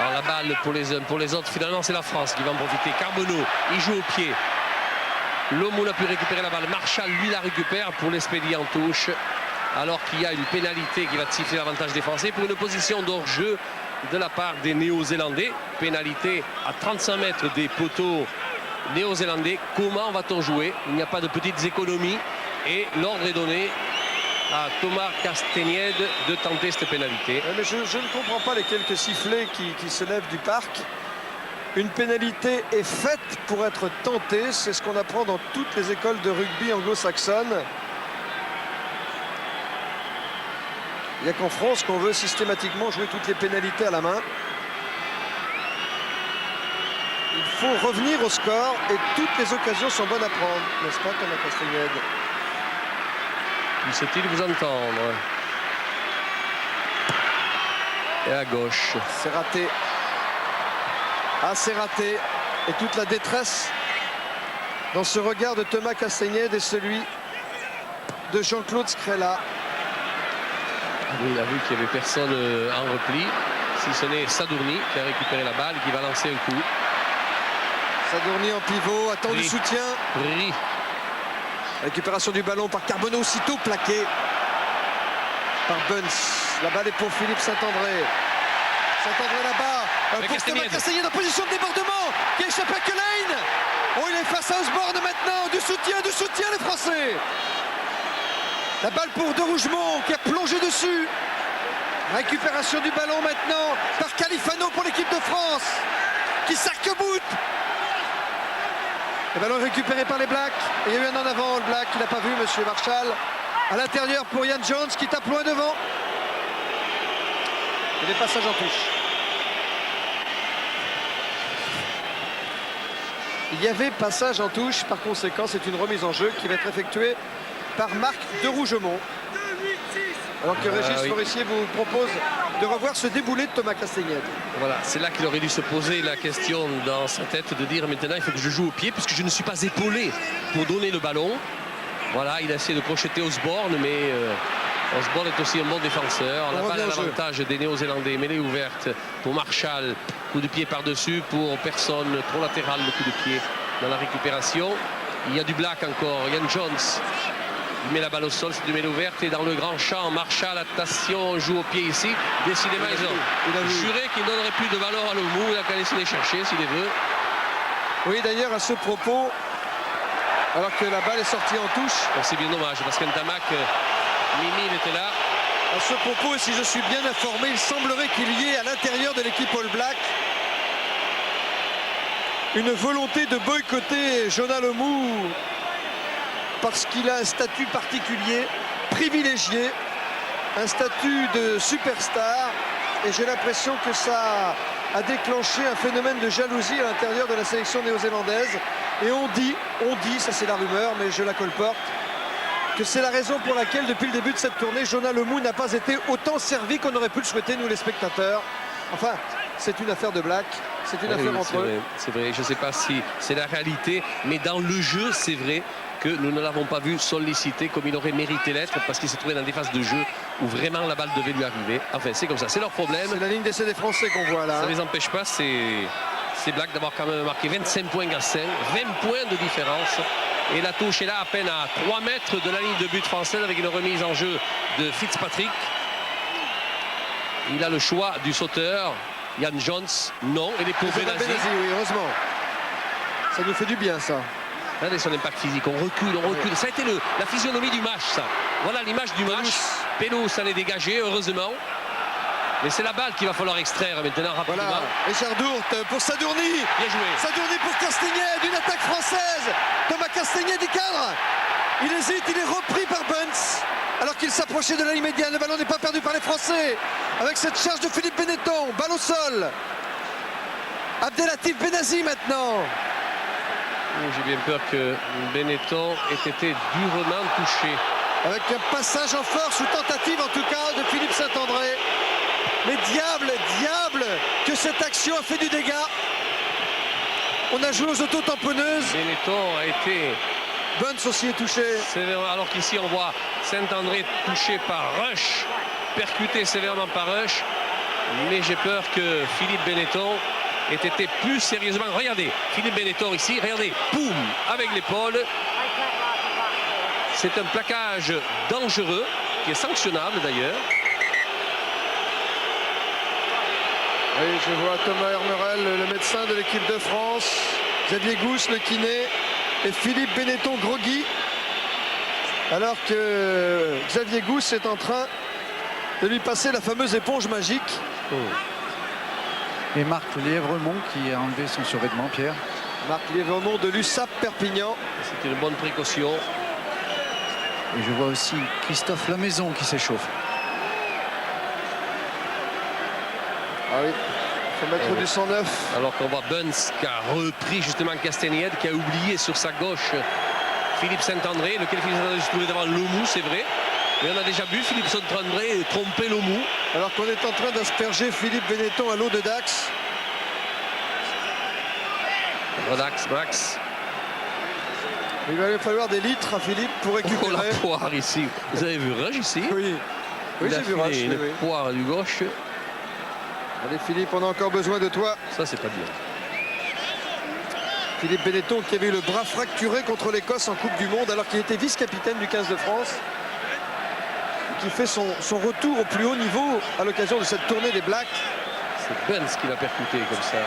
Alors la balle pour les autres, finalement, c'est la France qui va en profiter. Carbonneau, il joue au pied. Lomou n'a pu récupérer la balle. Marshall, lui, la récupère pour l'expédier en touche. Alors qu'il y a une pénalité qui va siffler l'avantage des Français pour une position d'hors-jeu de la part des Néo-Zélandais. Pénalité à 35 mètres des poteaux néo-zélandais. Comment va-t-on jouer? Il n'y a pas de petites économies. Et l'ordre est donné à Thomas Castagnette de tenter cette pénalité.
Mais je ne comprends pas les quelques sifflets qui se lèvent du parc. Une pénalité est faite pour être tentée. C'est ce qu'on apprend dans toutes les écoles de rugby anglo-saxonnes. Il n'y a qu'en France qu'on veut systématiquement jouer toutes les pénalités à la main. Il faut revenir au score et toutes les occasions sont bonnes à prendre. N'est-ce pas, Thomas Castagnette?
Puisse-t-il vous entendre? Et à gauche.
C'est raté. Ah, c'est raté. Et toute la détresse dans ce regard de Thomas Castagnette et celui de Jean-Claude Scrella.
Il a vu qu'il n'y avait personne en repli, si ce n'est Sadourny qui a récupéré la balle, qui va lancer un coup.
Sadourny en pivot, attend du soutien.
Oui.
Récupération du ballon par Carbonneau, aussitôt plaqué par Bunce. La balle est pour Philippe Saint-André. Saint-André là-bas.
Avec
pour Thomas
Castagnède.
Castagnède en position de débordement, qui échappe à Kelein. Oh, il est face à Osborne maintenant. Du soutien les Français. La balle pour De Rougemont qui a plongé dessus. Récupération du ballon maintenant par Califano pour l'équipe de France qui s'arc-boute. Le ballon récupéré par les Blacks. Et il y a eu un en avant, le Black, il n'a pas vu, monsieur Marshall. À l'intérieur pour Ian Jones qui tape loin devant. Et des passages en touche. Il y avait passage en touche, par conséquent, c'est une remise en jeu qui va être effectuée par Marc De Rougemont. Alors que Régis Forissier vous propose de revoir ce déboulé de Thomas Castagnède.
Voilà, c'est là qu'il aurait dû se poser la question dans sa tête de dire maintenant il faut que je joue au pied puisque je ne suis pas épaulé pour donner le ballon. Voilà, il a essayé de crocheter Osborne, mais Osborne est aussi un bon défenseur. La balle à l'avantage des Néo-Zélandais, mêlée ouverte pour Marshall. Coup de pied par-dessus pour personne, trop latéral le coup de pied dans la récupération. Il y a du Black encore, Ian Jones. Il met la balle au sol, c'est du mêlée ouverte et dans le grand champ, Marshall, attention, on joue au pied ici. Décidément, ils ont juré qu'il ne donnerait plus de ballon à Lomou, il a qu'à laisser les chercher s'il les veut.
Oui, d'ailleurs, à ce propos, alors que la balle est sortie en touche.
C'est bien dommage parce qu'Ntamak, Mimi, il était là.
À ce propos, et si je suis bien informé, il semblerait qu'il y ait à l'intérieur de l'équipe All Black une volonté de boycotter Jonah Lomu parce qu'il a un statut particulier, privilégié, un statut de superstar, et j'ai l'impression que ça a déclenché un phénomène de jalousie à l'intérieur de la sélection néo-zélandaise. Et on dit, ça c'est la rumeur, mais je la colporte, que c'est la raison pour laquelle depuis le début de cette tournée, Jonah Lomu n'a pas été autant servi qu'on aurait pu le souhaiter, nous les spectateurs. Enfin, c'est une affaire de Black, c'est une affaire entre eux.
C'est vrai, je ne sais pas si c'est la réalité, mais dans le jeu, c'est vrai que nous ne l'avons pas vu sollicité comme il aurait mérité l'être parce qu'il s'est trouvé dans des phases de jeu où vraiment la balle devait lui arriver. Enfin, c'est comme ça, c'est leur problème.
C'est la ligne d'essai des Français qu'on voit là.
Ça ne les empêche pas, c'est Black d'avoir quand même marqué 25 points Gassin, 20 points de différence. Et la touche est là à peine à 3 mètres de la ligne de but française avec une remise en jeu de Fitzpatrick. Il a le choix du sauteur. Ian Jones, non. Et les pour Benazzi.
Oui, heureusement. Ça nous fait du bien, ça.
Regardez son impact physique, on recule, on recule. Ça a été la physionomie du match, ça. Voilà l'image du match. Pelou s'en est dégagé, heureusement. Mais c'est la balle qu'il va falloir extraire maintenant rapidement.
Voilà, Richard Dourte pour Sadourny.
Bien joué.
Sadourny pour Castagnède, une attaque française. Thomas Castagnède y cadre. Il hésite, il est repris par Bunce. Alors qu'il s'approchait de la ligne médiane, le ballon n'est pas perdu par les Français. Avec cette charge de Philippe Benetton, balle au sol. Abdelatif Benazzi maintenant.
J'ai bien peur que Benetton ait été durement touché.
Avec un passage en force ou tentative en tout cas de Philippe Saint-André. Mais diable que cette action a fait du dégât. On a joué aux auto-tamponneuses.
Benetton a été...
Bunce aussi est touché.
Alors qu'ici on voit Saint-André touché par Rush, percuté sévèrement par Rush. Mais j'ai peur que Philippe Benetton ait été plus sérieusement. Regardez, Philippe Benetton ici, regardez, boum, avec l'épaule. C'est un plaquage dangereux, qui est sanctionnable d'ailleurs.
Oui, je vois Thomas Hermerel, le médecin de l'équipe de France, Xavier Gousse, le kiné, et Philippe Benetton groggy, alors que Xavier Gousse est en train de lui passer la fameuse éponge magique.
Et Marc Lièvremont qui a enlevé son survêtement, Pierre.
Marc Lièvremont de l'USAP Perpignan.
C'est une bonne précaution.
Et je vois aussi Christophe Lamaison qui s'échauffe.
Ah oui, il faut mettre du 109.
Alors qu'on voit Bunce qui a repris justement Castagnède, qui a oublié sur sa gauche Philippe Saint-André, lequel Philippe Saint-André se trouvait devant Lomu, c'est vrai. Mais on a déjà vu Philippe Saint-André tromper Lomu.
Alors qu'on est en train d'asperger Philippe Benetton à l'eau de Dax.
Relax, Max.
Il va lui falloir des litres à Philippe pour récupérer.
Oh, la poire ici. Vous avez vu Rush ici?
Oui, oui j'ai vu Rush.
Une poire du gauche.
Allez Philippe, on a encore besoin de toi.
Ça, c'est pas bien.
Philippe Benetton qui avait eu le bras fracturé contre l'Écosse en Coupe du Monde alors qu'il était vice-capitaine du 15 de France. Qui fait son retour au plus haut niveau à l'occasion de cette tournée des Blacks.
C'est Benz qui l'a percuté comme ça.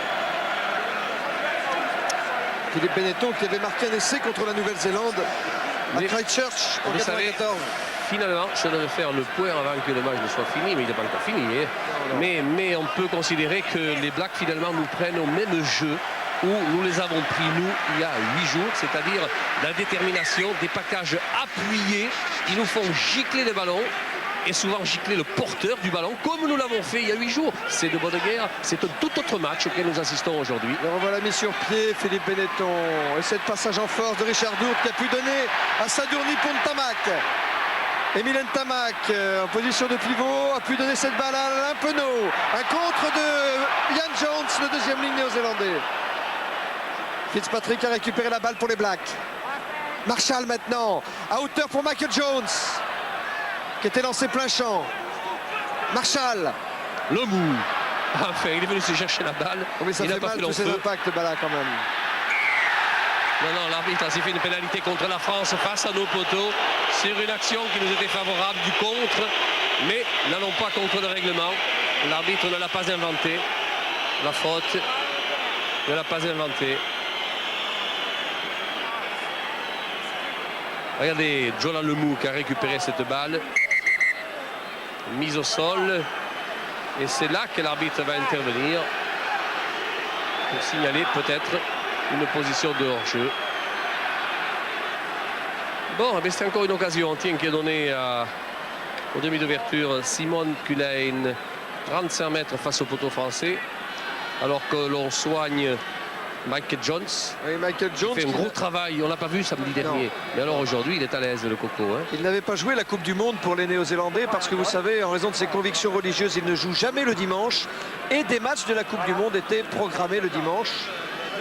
Philippe Benetton qui avait marqué un essai contre la Nouvelle-Zélande à
Mais-
Christchurch en
Vous savez,
94.
finalement, ça devait faire le point avant que le match ne soit fini, mais il n'est pas encore fini. Hein. Mais on peut considérer que les Blacks finalement nous prennent au même jeu où nous les avons pris, nous, il y a 8 jours, c'est-à-dire la détermination, des packages appuyés. Ils nous font gicler les ballons et souvent gicler le porteur du ballon, comme nous l'avons fait il y a 8 jours. C'est de bonne guerre, c'est un tout autre match auquel nous assistons aujourd'hui.
Le revoilà mis sur pied, Philippe Benetton. Essai de passage en force de Richard Dourte qui a pu donner à Sadourny Ntamak. Emile Ntamak en position de pivot a pu donner cette balle à Alain Penaud. Un contre de Ian Jones, le deuxième ligne néo-zélandais. Fitzpatrick a récupéré la balle pour les Blacks. Marshall maintenant, à hauteur pour Michael Jones, qui était lancé plein champ. Marshall.
Le mou. Enfin, il est venu se chercher la balle.
Oh, mais ça
il n'a
fait
pas
mal
fait
tous ces
long feu.
impacts là quand même.
Non, l'arbitre a sifflé une pénalité contre la France face à nos poteaux sur une action qui nous était favorable du contre, mais n'allons pas contre le règlement. L'arbitre ne l'a pas inventé. La faute ne l'a pas inventée. Regardez, Jolan Lemou qui a récupéré cette balle. Mise au sol. Et c'est là que l'arbitre va intervenir pour signaler peut-être une position de hors-jeu. Bon, c'est encore une occasion qui est donnée au demi d'ouverture. Simon Culhane, 35 mètres face au poteau français, alors que l'on soigne Michael Jones.
Oui, Michael Jones
Il fait un
qui
gros travail, on l'a pas vu samedi dernier.
Non.
Mais alors aujourd'hui, il est à l'aise, le coco. Hein.
Il n'avait pas joué la Coupe du Monde pour les Néo-Zélandais parce que vous savez, en raison de ses convictions religieuses, il ne joue jamais le dimanche. Et des matchs de la Coupe du Monde étaient programmés le dimanche.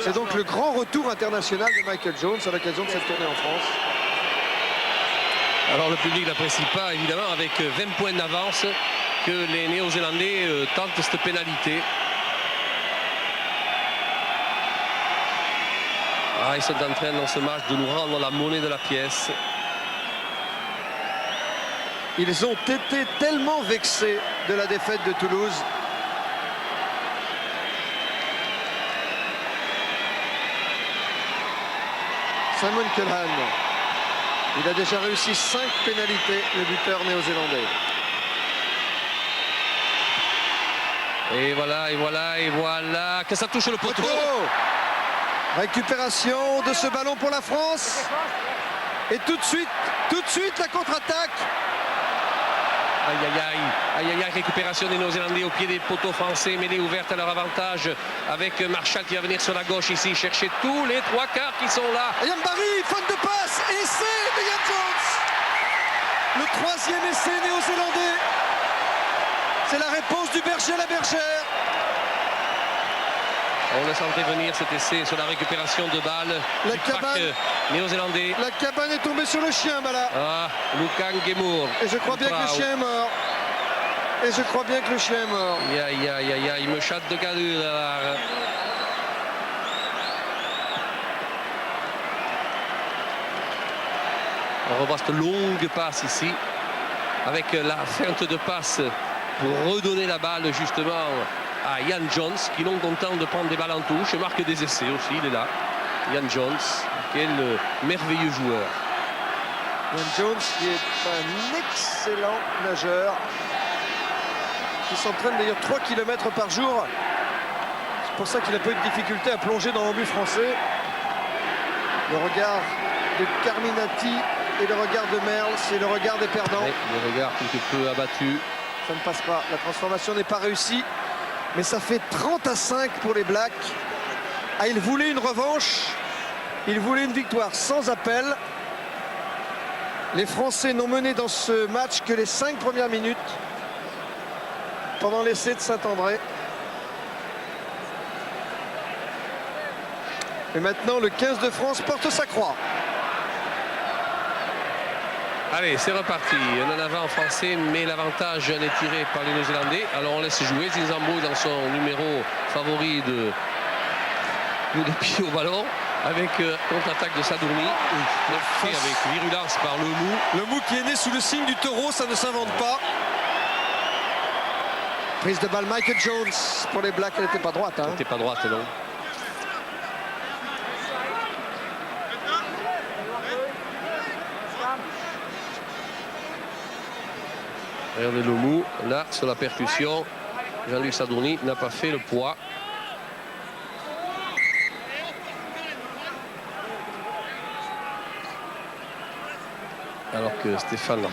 C'est donc le grand retour international de Michael Jones à l'occasion de cette tournée en France.
Alors le public n'apprécie pas, évidemment, avec 20 points d'avance, que les Néo-Zélandais tentent cette pénalité. Ah, ils sont en train dans ce match de nous rendre la monnaie de la pièce.
Ils ont été tellement vexés de la défaite de Toulouse. Simon Culhane. Il a déjà réussi 5 pénalités, le buteur néo-zélandais.
Et voilà, et voilà, et voilà, que ça touche le poteau.
Récupération de ce ballon pour la France. Et tout de suite la contre-attaque.
Aïe, aïe, aïe, aïe, aïe, aïe, récupération des Néo-Zélandais au pied des poteaux français, mêlée ouverte à leur avantage avec Marshall qui va venir sur la gauche ici, chercher tous les 3 quarts qui sont là.
Yambari, faute de passe, essai de Ian Jones. Le 3e essai néo-zélandais. C'est la réponse du berger à la bergère.
On le sentait venir cet essai sur la récupération de balles
La
du
cabane.
pack néo-zélandais.
La cabane est tombée sur le chien, Bala.
Ah, Lukan Gemour.
Et je crois bien que le chien est mort. Et je crois bien que le chien est mort.
Aïe, aïe, aïe, aïe, aïe, il me chatte de calure. On revoit cette longue passe ici, avec la feinte de passe pour redonner la balle justement à Ian Jones, qui non content de prendre des balles en touche, et marque des essais aussi, il est là. Ian Jones, quel merveilleux joueur.
Ian Jones qui est un excellent nageur, qui s'entraîne d'ailleurs 3 km par jour. C'est pour ça qu'il a peu de difficulté à plonger dans l'embut français. Le regard de Carminati et le regard de Merle, c'est le regard des perdants.
Ouais, le regard quelque peu abattu.
Ça ne passe pas, la transformation n'est pas réussie. Mais ça fait 30-5 pour les Blacks. Ah, ils voulaient une revanche. Ils voulaient une victoire sans appel. Les Français n'ont mené dans ce match que les 5 premières minutes pendant l'essai de Saint-André. Et maintenant, le 15 de France porte sa croix.
Allez, c'est reparti. Un en avant français, mais l'avantage est tiré par les Néo-Zélandais. Alors on laisse jouer Zinzambo dans son numéro favori de coup de pied au ballon, avec contre-attaque de Sadourny, fait avec virulence par Lemou.
Le mou qui est né sous le signe du taureau, ça ne s'invente pas. Prise de balle Michael Jones pour les Blacks, elle n'était pas droite. Hein.
Elle n'était pas droite, non. Regardez le mou, là, sur la percussion, Jean-Luc Sadourny n'a pas fait le poids. Alors que Stéphane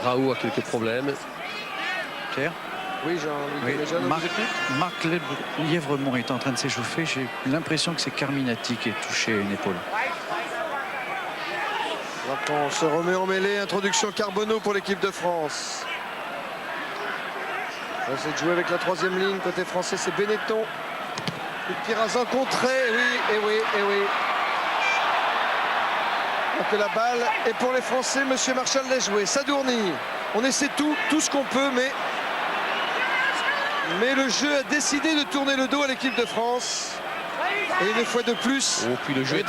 Raoult a quelques problèmes.
Pierre?
Oui, Jean-Luc
Oui,
Méjean, on vous écoute.
Marc Lièvremont est en train de s'échauffer. J'ai l'impression que c'est Carminati qui est touché à une épaule.
Maintenant, on se remet en mêlée. Introduction Carbonneau pour l'équipe de France. On essaie de jouer avec la troisième ligne. Côté français, c'est Benetton. Le tir à contré. Oui, et oui, et oui. Donc la balle est pour les Français. Monsieur Marchal l'a joué. Sadourny. On essaie tout ce qu'on peut, mais le jeu a décidé de tourner le dos à l'équipe de France. Et une fois de plus,
puis le jeu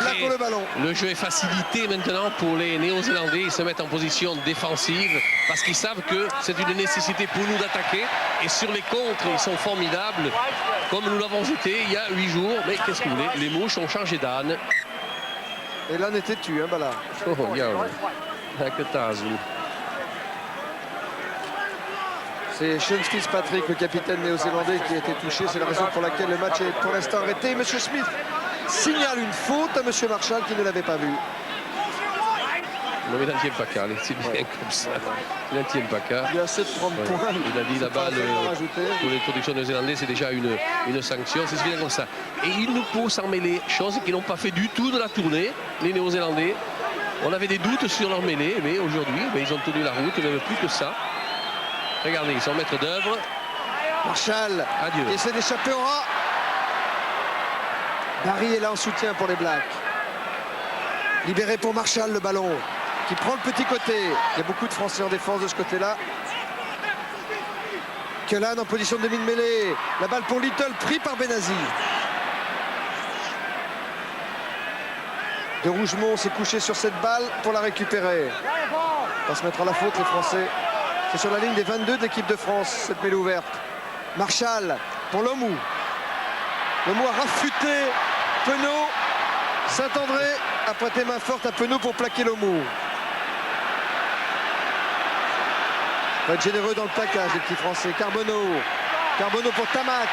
le jeu est facilité maintenant pour les Néo-Zélandais. Ils se mettent en position défensive parce qu'ils savent que c'est une nécessité pour nous d'attaquer. Et sur les contres, ils sont formidables, comme nous l'avons été il y a 8 jours. Mais qu'est-ce que vous voulez, les mouches ont changé d'âne.
Et là, n'était tu, hein, voilà.
Oh, regarde, que tazo.
C'est Sean Fitzpatrick, le capitaine néo-zélandais, qui a été touché. C'est la raison pour laquelle le match est pour l'instant arrêté. Monsieur Smith signale une faute à Monsieur Marchal qui ne l'avait pas vu.
Non, mais il n'en tient pas qu'à, c'est bien comme ça. Il n'en tient pas qu'à.
Il y a 7-30 points.
Il a dit la balle pour l'introduction néo-zélandaise, c'est déjà une sanction. C'est bien comme ça. Et il nous pousse en mêlée, chose qu'ils n'ont pas fait du tout de la tournée, les Néo-Zélandais. On avait des doutes sur leur mêlée, mais aujourd'hui, ils ont tenu la route, même plus que ça. Regardez, ils sont maîtres d'œuvre.
Marchal
Adieu.
essaie d'échapper au rat. Barry est là en soutien pour les Blacks. Libéré pour Marchal, le ballon qui prend le petit côté. Il y a beaucoup de Français en défense de ce côté-là. Cullen en position de demi-mêlée. La balle pour Little, pris par Benazi. De Rougemont s'est couché sur cette balle pour la récupérer. On va se mettre à la faute, les Français. C'est sur la ligne des 22 de l'équipe de France, cette mêlée ouverte. Marchal pour Lomou. Lomou a rafuté Penaud. Saint-André a prêté main forte à Penaud pour plaquer Lomou. Va être généreux dans le plaquage, les petits Français. Carbonneau pour Tamac.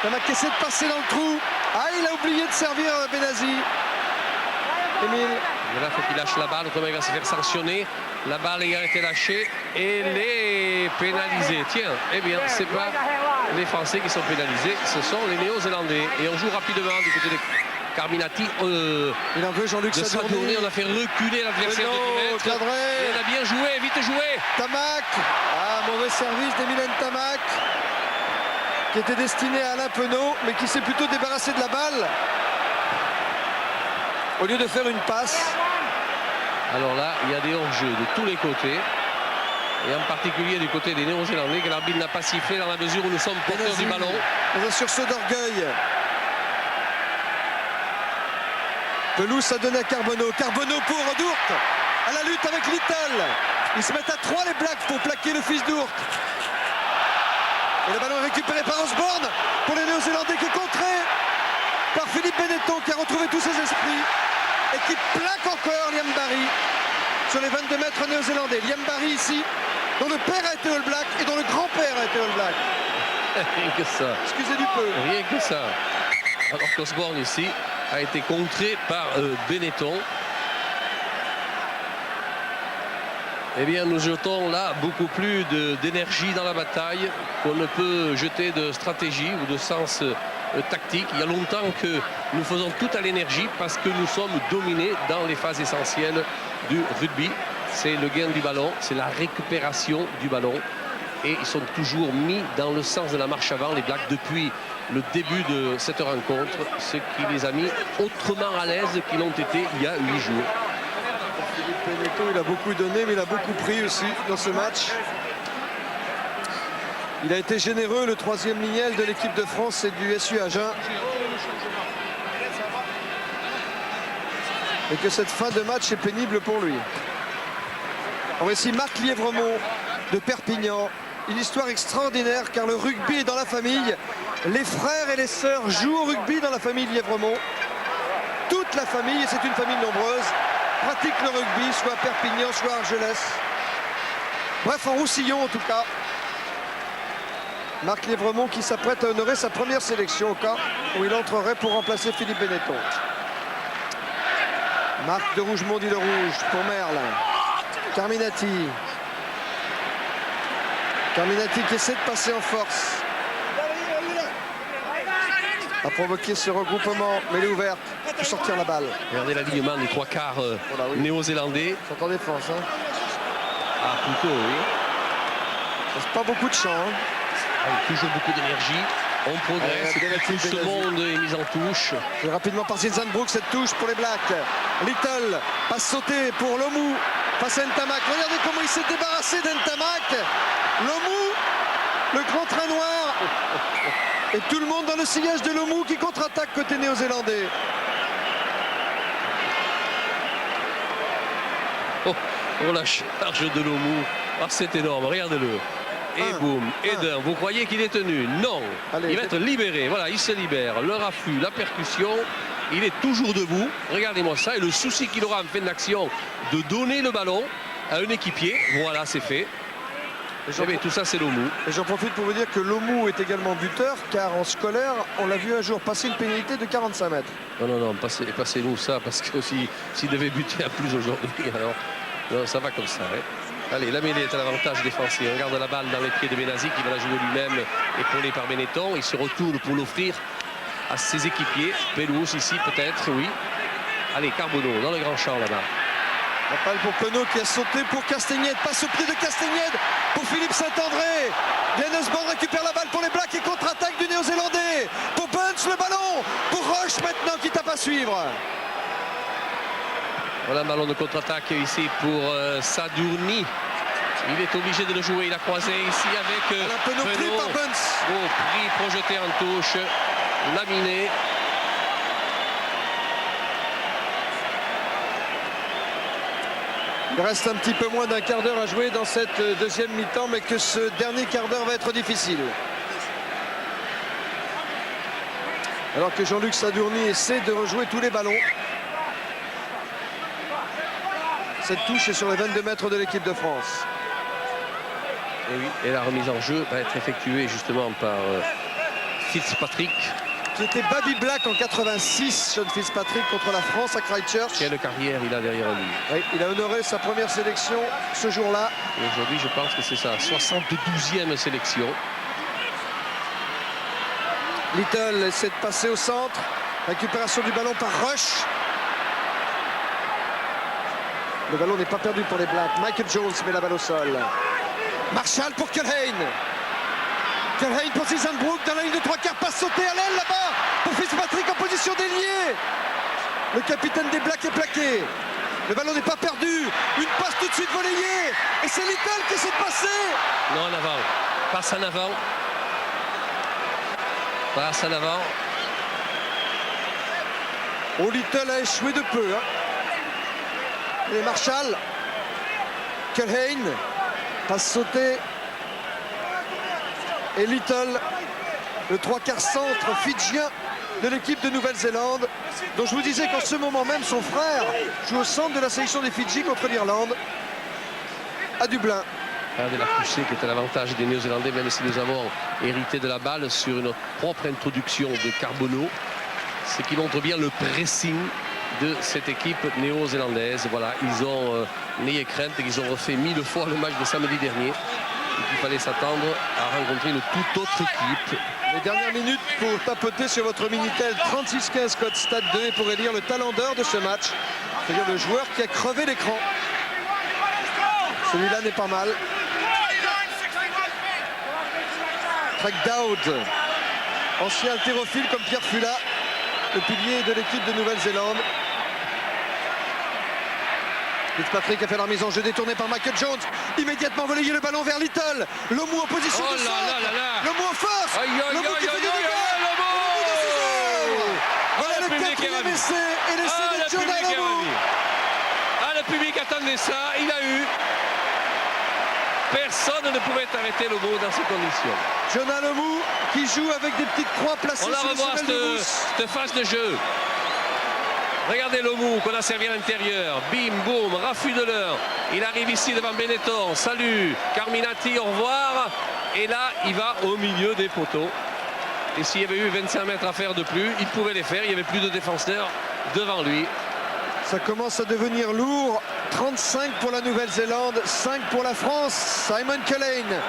Tamac qui essaie de passer dans le trou. Ah, il a oublié de servir Benazi. Émile.
Mais là, il faut qu'il lâche la balle, autrement il va se faire sanctionner. La balle ayant été lâchée et les pénalisés. Tiens, eh bien, c'est pas les Français qui sont pénalisés, ce sont les Néo-Zélandais. Et on joue rapidement du côté de Carminati.
Il en veut Jean-Luc Sadourny.
On a fait reculer l'adversaire de 10 mètres. Et on a bien joué, vite joué.
Tamac. Ah, mauvais service d'Emile Tamac, qui était destiné à Alain Penaud, mais qui s'est plutôt débarrassé de la balle au lieu de faire une passe.
Alors là, il y a des hors-jeux de tous les côtés. Et en particulier du côté des Néo-Zélandais, que l'arbitre n'a pas sifflé dans la mesure où nous sommes porteurs du ballon.
Dans un sursaut d'orgueil. Pelouse a donné à Carbonneau. Carbonneau pour Dourte. À la lutte avec Little. Ils se mettent à 3 les Blacks pour plaquer le fils d'Ourte. Et le ballon est récupéré par Osborne pour les Néo-Zélandais, qui est contré par Philippe Benetton, qui a retrouvé tous ses esprits et qui plaque encore Liam Barry sur les 22 mètres néo-zélandais. Liam Barry ici, dont le père a été All Black et dont le grand-père a été All Black.
Rien que ça.
Excusez du peu.
Rien que ça. Alors qu'Osborne ici a été contré par Benetton. Eh bien, nous jetons là beaucoup plus d'énergie dans la bataille qu'on ne peut jeter de stratégie ou de sens tactique. Il y a longtemps que nous faisons tout à l'énergie parce que nous sommes dominés dans les phases essentielles du rugby. C'est le gain du ballon, c'est la récupération du ballon. Et ils sont toujours mis dans le sens de la marche avant, les Blacks, depuis le début de cette rencontre, ce qui les a mis autrement à l'aise qu'ils l'ont été il y a 8 jours.
Philippe Benetton, il a beaucoup donné, mais il a beaucoup pris aussi dans ce match. Il a été généreux, le troisième lignel de l'équipe de France et du SU Agen. Et que cette fin de match est pénible pour lui. On voit ici Marc Lièvremont de Perpignan. Une histoire extraordinaire car le rugby est dans la famille. Les frères et les sœurs jouent au rugby dans la famille Lièvremont. Toute la famille, et c'est une famille nombreuse, pratique le rugby, soit à Perpignan, soit à Argelès. Bref, en Roussillon en tout cas. Marc Lièvremont qui s'apprête à honorer sa première sélection au cas où il entrerait pour remplacer Philippe Benetton. Marc de Rougemont dit le rouge pour Merle. Carminati. Carminati qui essaie de passer en force. A provoqué ce regroupement, mais elle est ouverte pour sortir la balle.
Regardez l'alignement des 3/4
Voilà, oui.
néo-zélandais.
C'est en défense. Hein.
Ah, plutôt, oui.
C'est pas beaucoup de champ. Hein.
Avec toujours beaucoup d'énergie. On progresse. Tout ce monde est mis en touche.
Et rapidement par Zinzanbrook, cette touche pour les Blacks. Little, passe sautée pour Lomou face à Ntamak. Regardez comment il s'est débarrassé d'Ntamak. Lomou, le grand train noir. Et tout le monde dans le sillage de Lomou qui contre-attaque côté néo-zélandais.
Oh, la charge de Lomou. Ah, c'est énorme, regardez-le. Et boum, et d'un. Vous croyez qu'il est tenu? Non.
Allez,
il va être libéré. Voilà, il se libère. Le raffut, la percussion. Il est toujours debout. Regardez-moi ça. Et le souci qu'il aura en fin d'action de donner le ballon à un équipier. Voilà, c'est fait. Et tout ça, c'est Lomou.
Et j'en profite pour vous dire que Lomou est également buteur, car en scolaire, on l'a vu un jour passer une pénalité de 45 mètres.
Non, passez-nous ça, parce que s'il devait buter à plus aujourd'hui, alors non, ça va comme ça. Hein. Allez, la mêlée est à l'avantage défensif. On garde la balle dans les pieds de Benazi qui va la jouer lui-même, épaulé par Benetton. Il se retourne pour l'offrir à ses équipiers. Pelouse ici, peut-être, oui. Allez, Carbonneau dans le grand champ là-bas.
La balle pour Penaud qui a sauté pour Castagnède. Passe au pied de Castagnède pour Philippe Saint-André. Dennisband récupère la balle pour les Blacks et contre-attaque du Néo-Zélandais. Pour Bunch, le ballon. Pour Roche maintenant qui tape à suivre.
Voilà un ballon de contre-attaque ici pour Sadourny. Il est obligé de le jouer. Il a croisé ici avec
Penaud pris par Bunch.
Oh, pris, projeté en touche. Laminé.
Il reste un petit peu moins d'un quart d'heure à jouer dans cette deuxième mi-temps, mais que ce dernier quart d'heure va être difficile. Alors que Jean-Luc Sadourny essaie de rejouer tous les ballons. Cette touche est sur les 22 mètres de l'équipe de France.
Et oui, et la remise en jeu va être effectuée justement par Fitzpatrick.
Qui était Baby Black en 86, Sean Fitzpatrick contre la France à Christchurch.
Quelle carrière il a derrière lui.
Oui, il a honoré sa première sélection ce jour-là.
Et aujourd'hui, je pense que c'est sa 72e sélection.
Little essaie de passer au centre. Récupération du ballon par Rush. Le ballon n'est pas perdu pour les Blacks. Michael Jones met la balle au sol. Marshall pour Culhane. Culhane pour Zinzanbrook dans la ligne de 3/4. Passe sauté à l'aile là-bas pour Fitzpatrick en position d'ailier. Le capitaine des Blacks est plaqué. Le ballon n'est pas perdu. Une passe tout de suite volleyée. Et c'est Little qui essaie de passer.
Non, en avant. Passe en avant. Passe en avant.
Oh, Little a échoué de peu. Hein. Et Marshall. Culhane. Passe sautée. Et Little, le 3/4 centre fidjien de l'équipe de Nouvelle-Zélande, dont je vous disais qu'en ce moment même, son frère joue au centre de la sélection des Fidji contre l'Irlande, à Dublin.
Regardez la poussée qui est à l'avantage des Néo-Zélandais, même si nous avons hérité de la balle sur notre propre introduction de Carbonneau. Ce qui montre bien le pressing de cette équipe néo-zélandaise. Voilà, ils ont n'ayez crainte, ils ont refait 1000 fois le match de samedi dernier. Il fallait s'attendre à rencontrer une toute autre équipe.
Les dernières minutes pour tapoter sur votre Minitel 3615 code Stade 2 et pour élire le talent d'or de ce match, c'est-à-dire le joueur qui a crevé l'écran. Celui-là n'est pas mal. Craig Dowd, ancien haltérophile comme Pierre Fula, le pilier de l'équipe de Nouvelle-Zélande. Fitzpatrick a fait la remise en jeu détournée par Michael Jones. Immédiatement voler le ballon vers Little. Lomou en position de centre. Lomou en force. Lomou qui fait du dégât. Voilà le quatrième essai et l'essai de Jonah Lomou.
Ah, le public attendait ça. Il a eu. Personne ne pouvait arrêter le Mou dans ces conditions.
Jonah Lemou qui joue avec des petites croix placées
On la
sur les
revoit
semelles de mousse.
cette phase de jeu. Regardez le Mou qu'on a servi à l'intérieur. Bim, boum, raffut de l'heure. Il arrive ici devant Benetton. Salut. Carminati, au revoir. Et là, il va au milieu des poteaux. Et s'il y avait eu 25 mètres à faire de plus, il pouvait les faire. Il n'y avait plus de défenseurs devant lui.
Ça commence à devenir lourd. 35 pour la Nouvelle-Zélande, 5 pour la France. Simon Culhane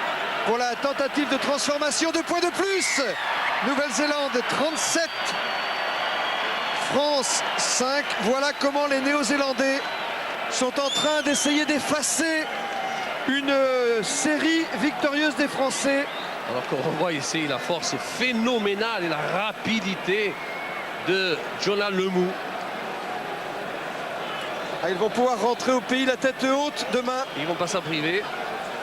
pour la tentative de transformation, 2 points de plus. Nouvelle-Zélande 37, France 5. Voilà comment les Néo-Zélandais sont en train d'essayer d'effacer une série victorieuse des Français.
Alors qu'on revoit ici la force phénoménale et la rapidité de Jonah Lemou.
Ils vont pouvoir rentrer au pays la tête haute demain.
Ils vont pas s'en priver.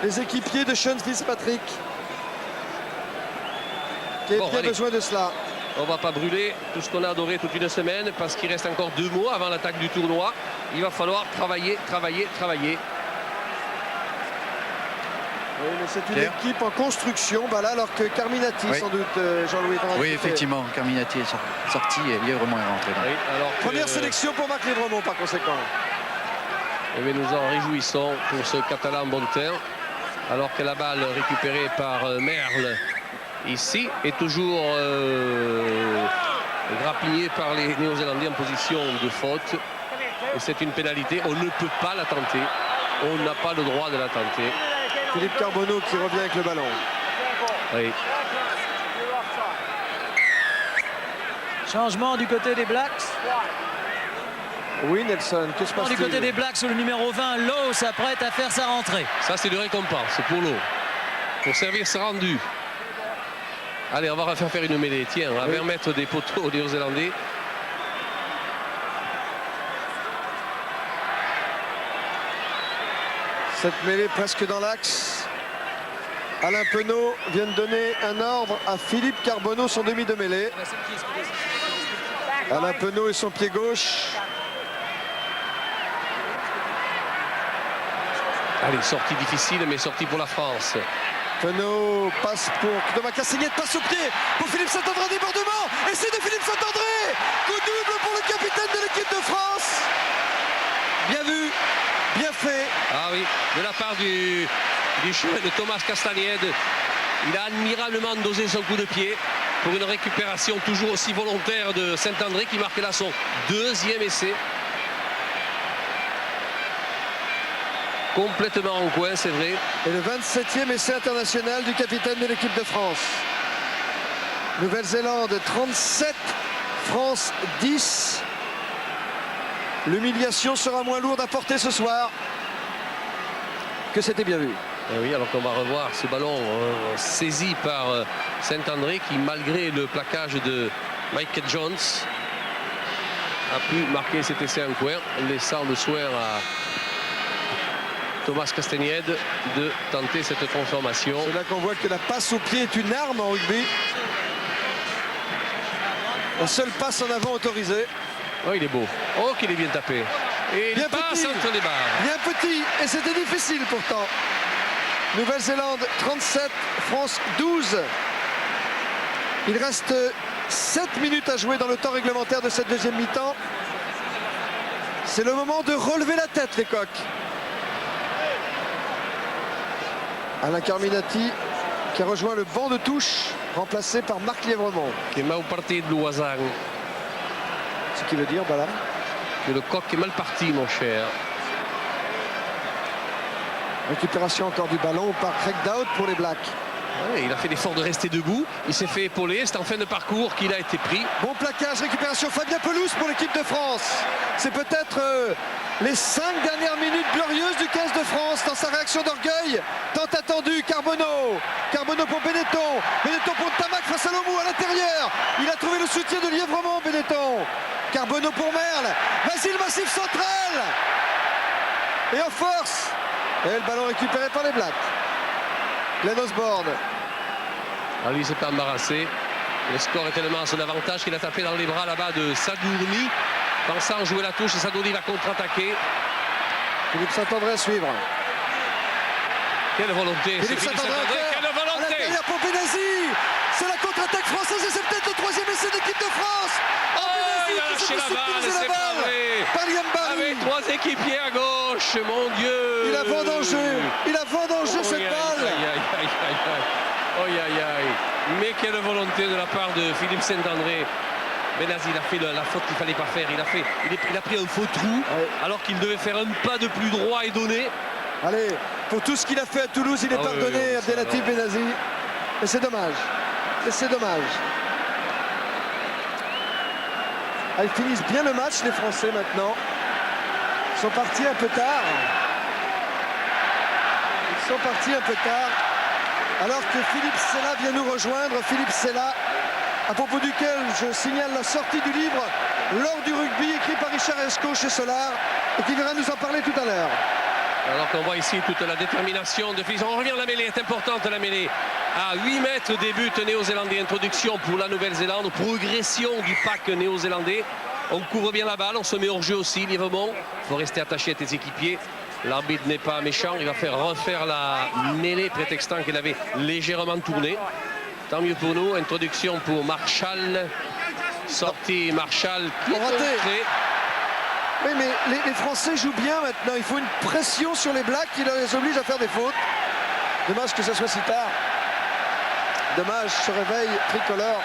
Les équipiers de Sean Fitzpatrick qui a bien
Allez.
besoin de cela.
On va pas brûler tout ce qu'on a adoré toute une semaine parce qu'il reste encore 2 mois avant l'attaque du tournoi. Il va falloir travailler.
Oui, mais c'est une
Pierre.
équipe en construction, là, alors que Carminati,
Oui.
sans doute, Jean-Louis. est en train de
Oui,
faire.
effectivement, Carminati est sorti et Lièvremont est rentré.
Oui, alors que-
Première sélection pour Marc Lièvremont, par conséquent.
Eh bien, nous en réjouissons pour ce Catalan bon terme. Alors que la balle récupérée par Merle ici est toujours grappignée par les Néo-Zélandais en position de faute. Et c'est une pénalité. On ne peut pas la tenter. On n'a pas le droit de la tenter.
Philippe Carbonneau qui revient avec le ballon.
Oui.
Changement du côté des Blacks.
Oui, Nelson, que se
Du côté
passe-t-il?
des Blacks, sur le numéro 20, Lowe s'apprête à faire sa rentrée.
Ça, c'est de récompense pour l'eau. Pour service rendu. Allez, on va refaire faire une mêlée. Tiens, à 20 mètres des poteaux aux Néo-Zélandais.
Cette mêlée presque dans l'axe. Alain Penaud vient de donner un ordre à Philippe Carbonneau, son demi de mêlée. Alain Penaud et son pied gauche.
Allez, sortie difficile, mais sortie pour la France.
Penaud passe pour Thomas Castagnette, passe au pied pour Philippe Saint-André, débordement. Et c'est de Philippe Saint-André. Coup double pour le capitaine de l'équipe de France. Bien vu, bien fait.
Ah oui, de la part du chemin de Thomas Castagnette. Il a admirablement dosé son coup de pied pour une récupération toujours aussi volontaire de Saint-André qui marque là son 2e essai. Complètement en coin, c'est vrai.
Et le 27e essai international du capitaine de l'équipe de France. Nouvelle-Zélande 37, France 10. L'humiliation sera moins lourde à porter ce soir que c'était bien vu.
Et oui, alors qu'on va revoir ce ballon saisi par Saint-André qui, malgré le plaquage de Michael Jones, a pu marquer cet essai en coin, laissant le soin à Thomas Castagnette de tenter cette transformation.
C'est là qu'on voit que la passe au pied est une arme en rugby. La seule passe en avant autorisée.
Oh, il est beau. Oh, qu'il est bien tapé. Et il
Bien
passe
petit.
entre les barres.
Bien petit, et c'était difficile pourtant. Nouvelle-Zélande 37, France 12. Il reste 7 minutes à jouer dans le temps réglementaire de cette deuxième mi-temps. C'est le moment de relever la tête, les coqs. Alain Carminati qui a rejoint le banc de touche, remplacé par Marc Lièvremont.
Qui est mal parti de Loisanne.
Ce qui veut dire, voilà.
Que le coq est mal parti, mon cher.
Récupération encore du ballon par Craig Dowd pour les Blacks.
Ouais, il a fait l'effort de rester debout. Il s'est fait épauler. C'est en fin de parcours qu'il a été pris.
Bon plaquage, récupération, Fabien Pelouse pour l'équipe de France. C'est peut-être les 5 dernières minutes glorieuses du 15 de France dans sa réaction d'orgueil. Tant attendu, Carbonneau. Carbonneau pour Benetton. Benetton pour Tamac face à Lomou à l'intérieur. Il a trouvé le soutien de Lièvremont, Benetton. Carbonneau pour Merle. Vas-y le massif central. Et en force. Et le ballon récupéré par les Blacks. Glenn Osborne.
Alors lui, il s'est pas embarrassé. Le score est tellement à son avantage qu'il a tapé dans les bras là-bas de Sadourny, pensant jouer la touche, et Sadourny va contre-attaquer.
Philippe Saint-André à suivre.
Quelle volonté, c'est
Philippe
Philippe
Saint-André
Saint-André, quelle
à
volonté.
l'intérieur pour Benazzi. C'est la contre-attaque française et c'est peut-être le 3e essai de l'équipe de France.
Oh, il a lâché la balle, c'est pas vrai.
Par Liambari.
Avec 3 équipiers à gauche, mon Dieu.
Il a vendangé. Il a vendangé cette balle.
Aïe, aïe, aïe. Mais quelle volonté de la part de Philippe Saint-André. Benazzi, il a fait la faute qu'il ne fallait pas faire. Il a pris un faux trou alors qu'il devait faire un pas de plus droit et donné.
Allez, pour tout ce qu'il a fait à Toulouse, il est pardonné, Abdelatif Benazzi. Et c'est dommage. Et c'est dommage. Ah, ils finissent bien le match, les Français, maintenant. Ils sont partis un peu tard. Ils sont partis un peu tard. Alors que Philippe Sella vient nous rejoindre. Philippe Sella, à propos duquel je signale la sortie du livre L'or du rugby, écrit par Richard Esco chez Solar, et qui viendra nous en parler tout à l'heure.
Alors qu'on voit ici toute la détermination de Philippe. On revient à la mêlée, est importante la mêlée. À 8 mètres des buts néo-zélandais, introduction pour la Nouvelle-Zélande, progression du pack néo-zélandais. On couvre bien la balle, on se met hors jeu aussi, librement. Il faut rester attaché à tes équipiers. L'arbitre n'est pas méchant, il va faire refaire la mêlée, prétextant qu'il avait légèrement tourné. Tant mieux pour nous, introduction pour Marshall. Sortie Marshall qui est entré.
Oui, mais les Français jouent bien maintenant. Il faut une pression sur les Blacks qui les oblige à faire des fautes. Dommage que ça soit si tard. Dommage, ce réveil tricolore.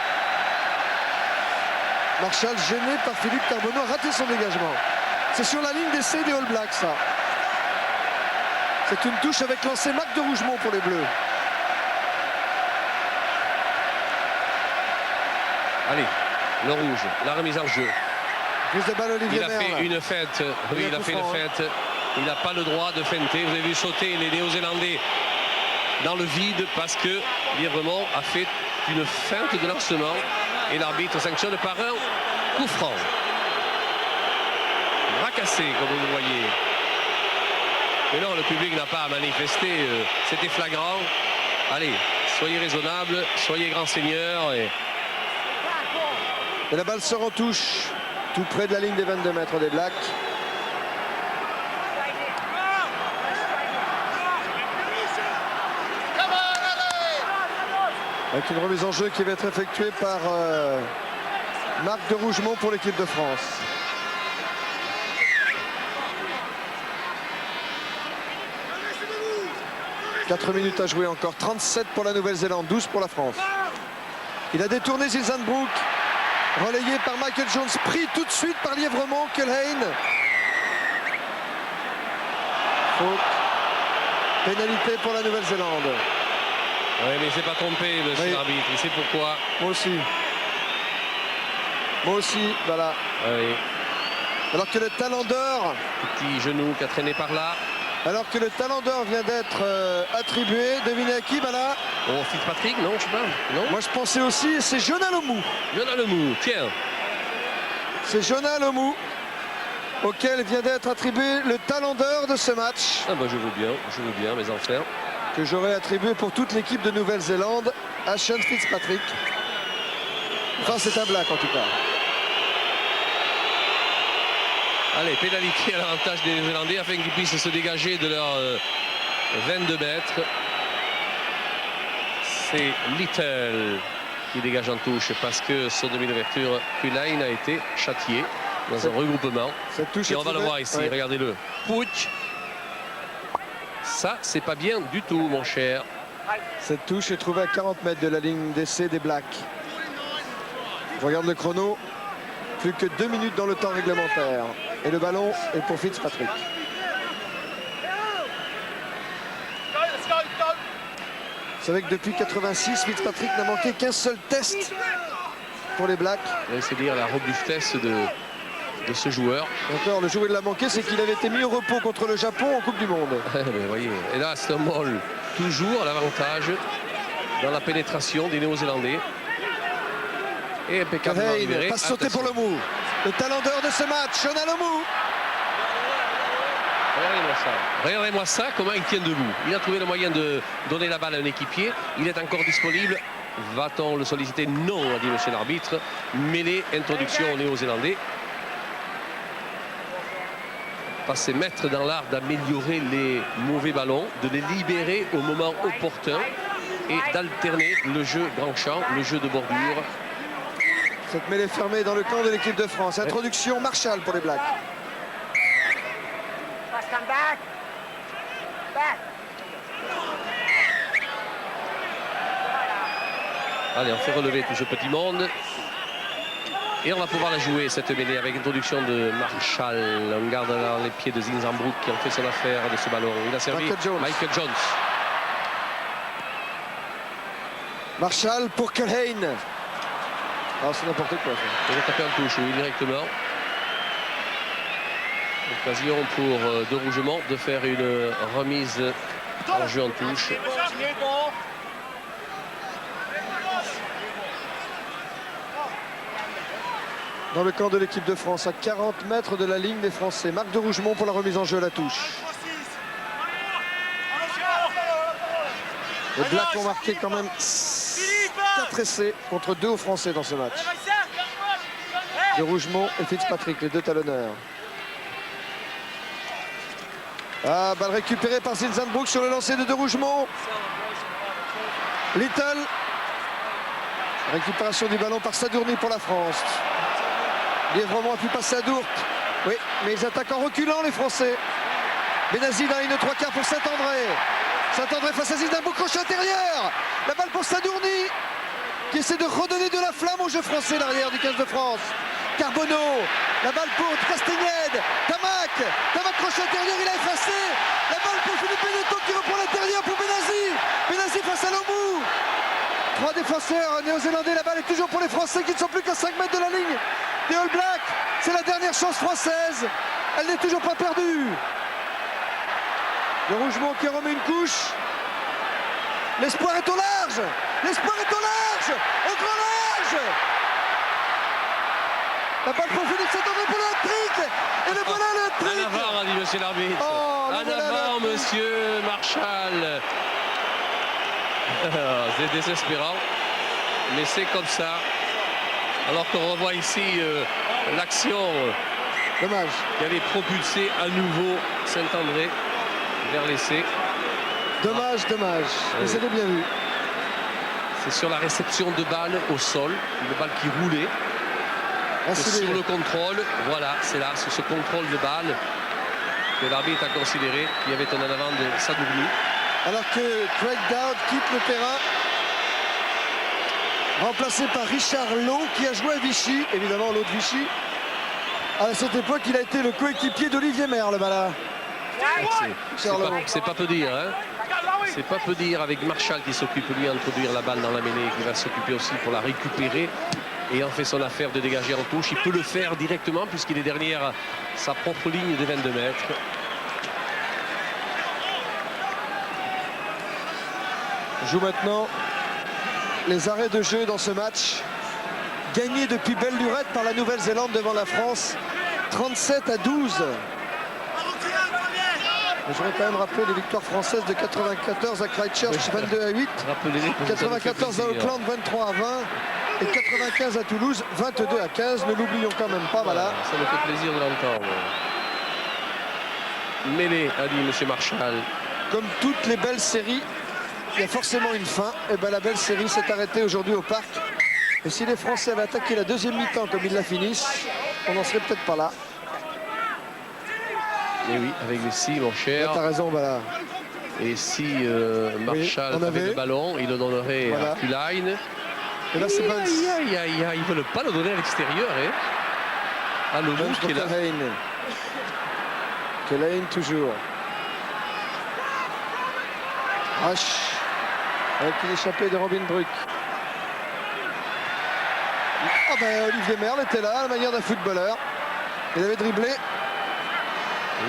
Marshall gêné par Philippe Carbonneau a raté son dégagement. C'est sur la ligne d'essai des All Blacks, ça. C'est une touche avec lancé Marc de Rougemont pour les Bleus.
Allez, le rouge, la remise en jeu.
Prise de balle, Olivier
Il a
Merle.
fait une fête. Oui, il a fait une fête. Il n'a pas le droit de feinter. Vous avez vu sauter les Néo-Zélandais dans le vide parce que Lièvremont a fait une feinte de lancement et l'arbitre sanctionne par un coup franc. Racassé, comme vous le voyez. Mais non, le public n'a pas à manifester. C'était flagrant. Allez, soyez raisonnables, soyez grands seigneurs. Et
la balle sort en touche, tout près de la ligne des 22 mètres des Blacks. Avec une remise en jeu qui va être effectuée par Marc de Rougemont pour l'équipe de France. « 4 minutes à jouer encore, 37 pour la Nouvelle-Zélande, 12 pour la France. » Il a détourné Zilzanbroek, relayé par Michael Jones, pris tout de suite par Lièvremont, Culhane. Faute. Pénalité pour la Nouvelle-Zélande.
oui, mais il ne s'est pas trompé, monsieur l'arbitre. Il sait pourquoi.
Moi aussi. Moi aussi, voilà.
Oui.
Alors que le talent d'or,
Petit genou qui a traîné par là.
alors que le talent d'or vient d'être attribué, devinez à qui, voilà.
Oh, Fitzpatrick, non, je sais pas. Non.
Moi je pensais aussi, c'est Jonah Lomou.
Jonah Lomou, tiens.
C'est Jonah Lomou auquel vient d'être attribué le talent d'or de ce match,
Ah bah je veux bien, mes enfants.
que j'aurais attribué pour toute l'équipe de Nouvelle-Zélande à Sean Fitzpatrick. Enfin, c'est un black en tout cas.
Allez, pénalité à l'avantage des Néo-Zélandais afin qu'ils puissent se dégager de leurs 22 mètres. C'est Little qui dégage en touche parce que son demi d'ouverture, Culhane, a été châtié dans un regroupement.
Cette touche
Et
est
on va le
trouvée-
voir ici,
ouais.
regardez-le. Pouch. Ça, c'est pas bien du tout, mon cher.
Cette touche est trouvée à 40 mètres de la ligne d'essai des Blacks. Je regarde le chrono. Plus que 2 minutes dans le temps réglementaire. Et le ballon est pour Fitzpatrick. Vous savez que depuis 86, Fitzpatrick n'a manqué qu'un seul test pour les Blacks.
C'est dire la robustesse de ce joueur.
Encore, le jour où il l'a manqué, c'est qu'il avait été mis au repos contre le Japon en Coupe du Monde.
Mais voyez, et là, c'est un Moll. Toujours à l'avantage dans la pénétration des Néo-Zélandais. Et impeccablement
Culhane
libéré.
passe sauter pour
Attention.
Lomou. Le talent d'or de ce match, Jonah Lomou.
Regardez-moi ça. Regardez-moi ça, comment il tient debout. Il a trouvé le moyen de donner la balle à un équipier. Il est encore disponible. Va-t-on le solliciter? Non, a dit monsieur l'arbitre. Mêlée, introduction aux Néo-Zélandais. passé maître dans l'art d'améliorer les mauvais ballons, de les libérer au moment opportun et d'alterner le jeu grand champ, le jeu de bordure.
Cette mêlée fermée dans le camp de l'équipe de France. Introduction Marshall pour les Blacks.
Allez, on fait relever tout ce petit monde. Et on va pouvoir la jouer, cette mêlée, avec l'introduction de Marshall. On garde dans les pieds de Zinzambrook qui ont fait son affaire de ce ballon. Il a servi Michael Jones.
Marshall pour Culhane. Ah, c'est n'importe quoi.
Il va taper en touche, oui, directement. Occasion pour De Rougemont de faire une remise en jeu en touche.
Dans le camp de l'équipe de France, à 40 mètres de la ligne des Français. Marc De Rougemont pour la remise en jeu à la touche. Les Blacks ont marqué quand même 4 essais contre 2 aux Français dans ce match. De Rougemont et Fitzpatrick, les deux talonneurs. Ah, balle récupérée par Zinzambrook sur le lancer de Rougemont. Little. Récupération du ballon par Sadourny pour la France. Lièvremont a pu passer à Dourte. Oui, mais ils attaquent en reculant les Français. Benazi dans la ligne 3/4 pour Saint-André. Saint-André face à Zinzambrook, crochet intérieur. La balle pour Sadourny qui essaie de redonner de la flamme au jeu français, l'arrière du 15 de France. Carbonneau, la balle pour Castagnède. Tamac crochet intérieur, il a effacé. La balle pour Philippe Benetton qui reprend l'intérieur pour Benazi. Benazi face à Lomou. 3 défenseurs néo-zélandais, la balle est toujours pour les Français qui ne sont plus qu'à 5 mètres de la ligne des All Blacks. C'est la dernière chance française. Elle n'est toujours pas perdue. De Rougemont qui remet une couche. L'espoir est au large. L'espoir est au large. Au grand large. La balle pour Philippe Saint-André pour le hat-trick. Et le voilà le hat-trick.
En avant, a dit monsieur l'arbitre.
Oh,
en avant, monsieur Marshall. C'est désespérant. Mais c'est comme ça. Alors qu'on revoit ici l'action
Dommage.
qui avait propulsé à nouveau Saint-André vers l'essai.
Dommage. Mais c'était bien vu.
C'est sur la réception de balle au sol, une balle qui roulait. Sur le contrôle, voilà, c'est là, sur ce contrôle de balle que l'arbitre a considéré qu'il y avait un en avant de Sadourny.
Alors que Craig Dowd quitte le terrain, remplacé par Richard Lowe qui a joué à Vichy, évidemment l'autre Vichy. À cette époque, il a été le coéquipier d'Olivier Merle, là.
C'est pas peu dire, hein. C'est pas peu dire avec Marshall qui s'occupe lui d'introduire la balle dans la mêlée, qui va s'occuper aussi pour la récupérer et en fait son affaire de dégager en touche. Il peut le faire directement puisqu'il est derrière sa propre ligne de 22 mètres.
On joue maintenant les arrêts de jeu dans ce match. Gagné depuis belle lurette par la Nouvelle-Zélande devant la France, 37-12. Je voudrais quand même rappeler les victoires françaises de 94 à Christchurch, 22-8. 94 à Auckland, 23-20. Et 95 à Toulouse, 22-15. Ne l'oublions quand même pas, voilà.
Ça me fait plaisir de l'entendre. Mêlée, a dit M. Marshall.
Comme toutes les belles séries, il y a forcément une fin. Et ben la belle série s'est arrêtée aujourd'hui au parc. Et si les Français avaient attaqué la deuxième mi-temps comme ils la finissent, on n'en serait peut-être pas là.
Et oui, avec les 6, mon cher.
T'as raison, voilà.
Et si Marshall
oui,
avait le ballon, il le donnerait
voilà.
à Culhane.
Et là, c'est Bunce.
Ils ne veulent pas le donner à l'extérieur. Hein. À Lomou qui est là.
Culhane toujours. H. Avec une échappée de Robin Bruck. Ah ben Olivier Merle était là, à la manière d'un footballeur. Il avait dribblé.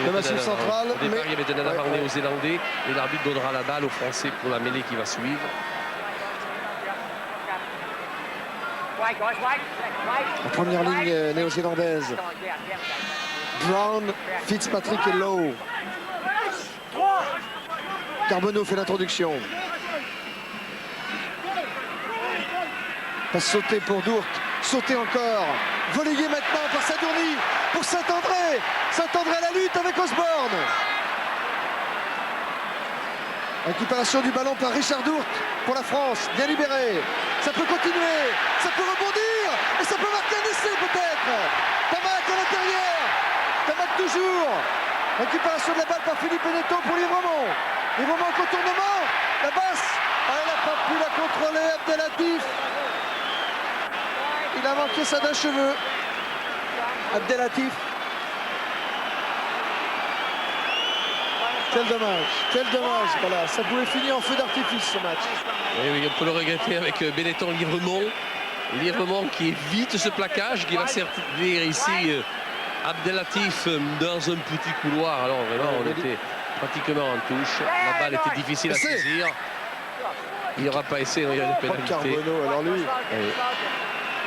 Le massif central.
Au départ, il y avait de Nana aux Zélandais et l'arbitre donnera la balle aux Français pour la mêlée qui va suivre.
La première ligne néo-zélandaise. Brown, Fitzpatrick et Lowe. Carbonneau fait l'introduction. Passe sautée pour Dourte. sauter encore. Relayé maintenant par Sadourny pour Saint-André. Saint-André à la lutte avec Osborne. Récupération du ballon par Richard Dourte pour la France, bien libéré. Ça peut continuer, ça peut rebondir et ça peut marquer un essai peut-être. Tamac à l'intérieur, Tamac toujours. Récupération de la balle par Philippe Beneteau pour Livremont. Livremont en contournement, la basse. Ah, elle n'a pas pu la contrôler, Abdelatif. Il a manqué ça d'un cheveu. Abdelatif. Quel dommage, voilà, ça pouvait finir en feu d'artifice ce match.
Et oui, on peut le regretter avec Benetton Livremont. Livremont qui évite ce plaquage, qui va servir ici Abdelatif dans un petit couloir. Alors vraiment, on était pratiquement en touche. La balle était difficile à saisir. Il n'y aura pas essai, il y a une pénalité.
Carbonneau, alors lui.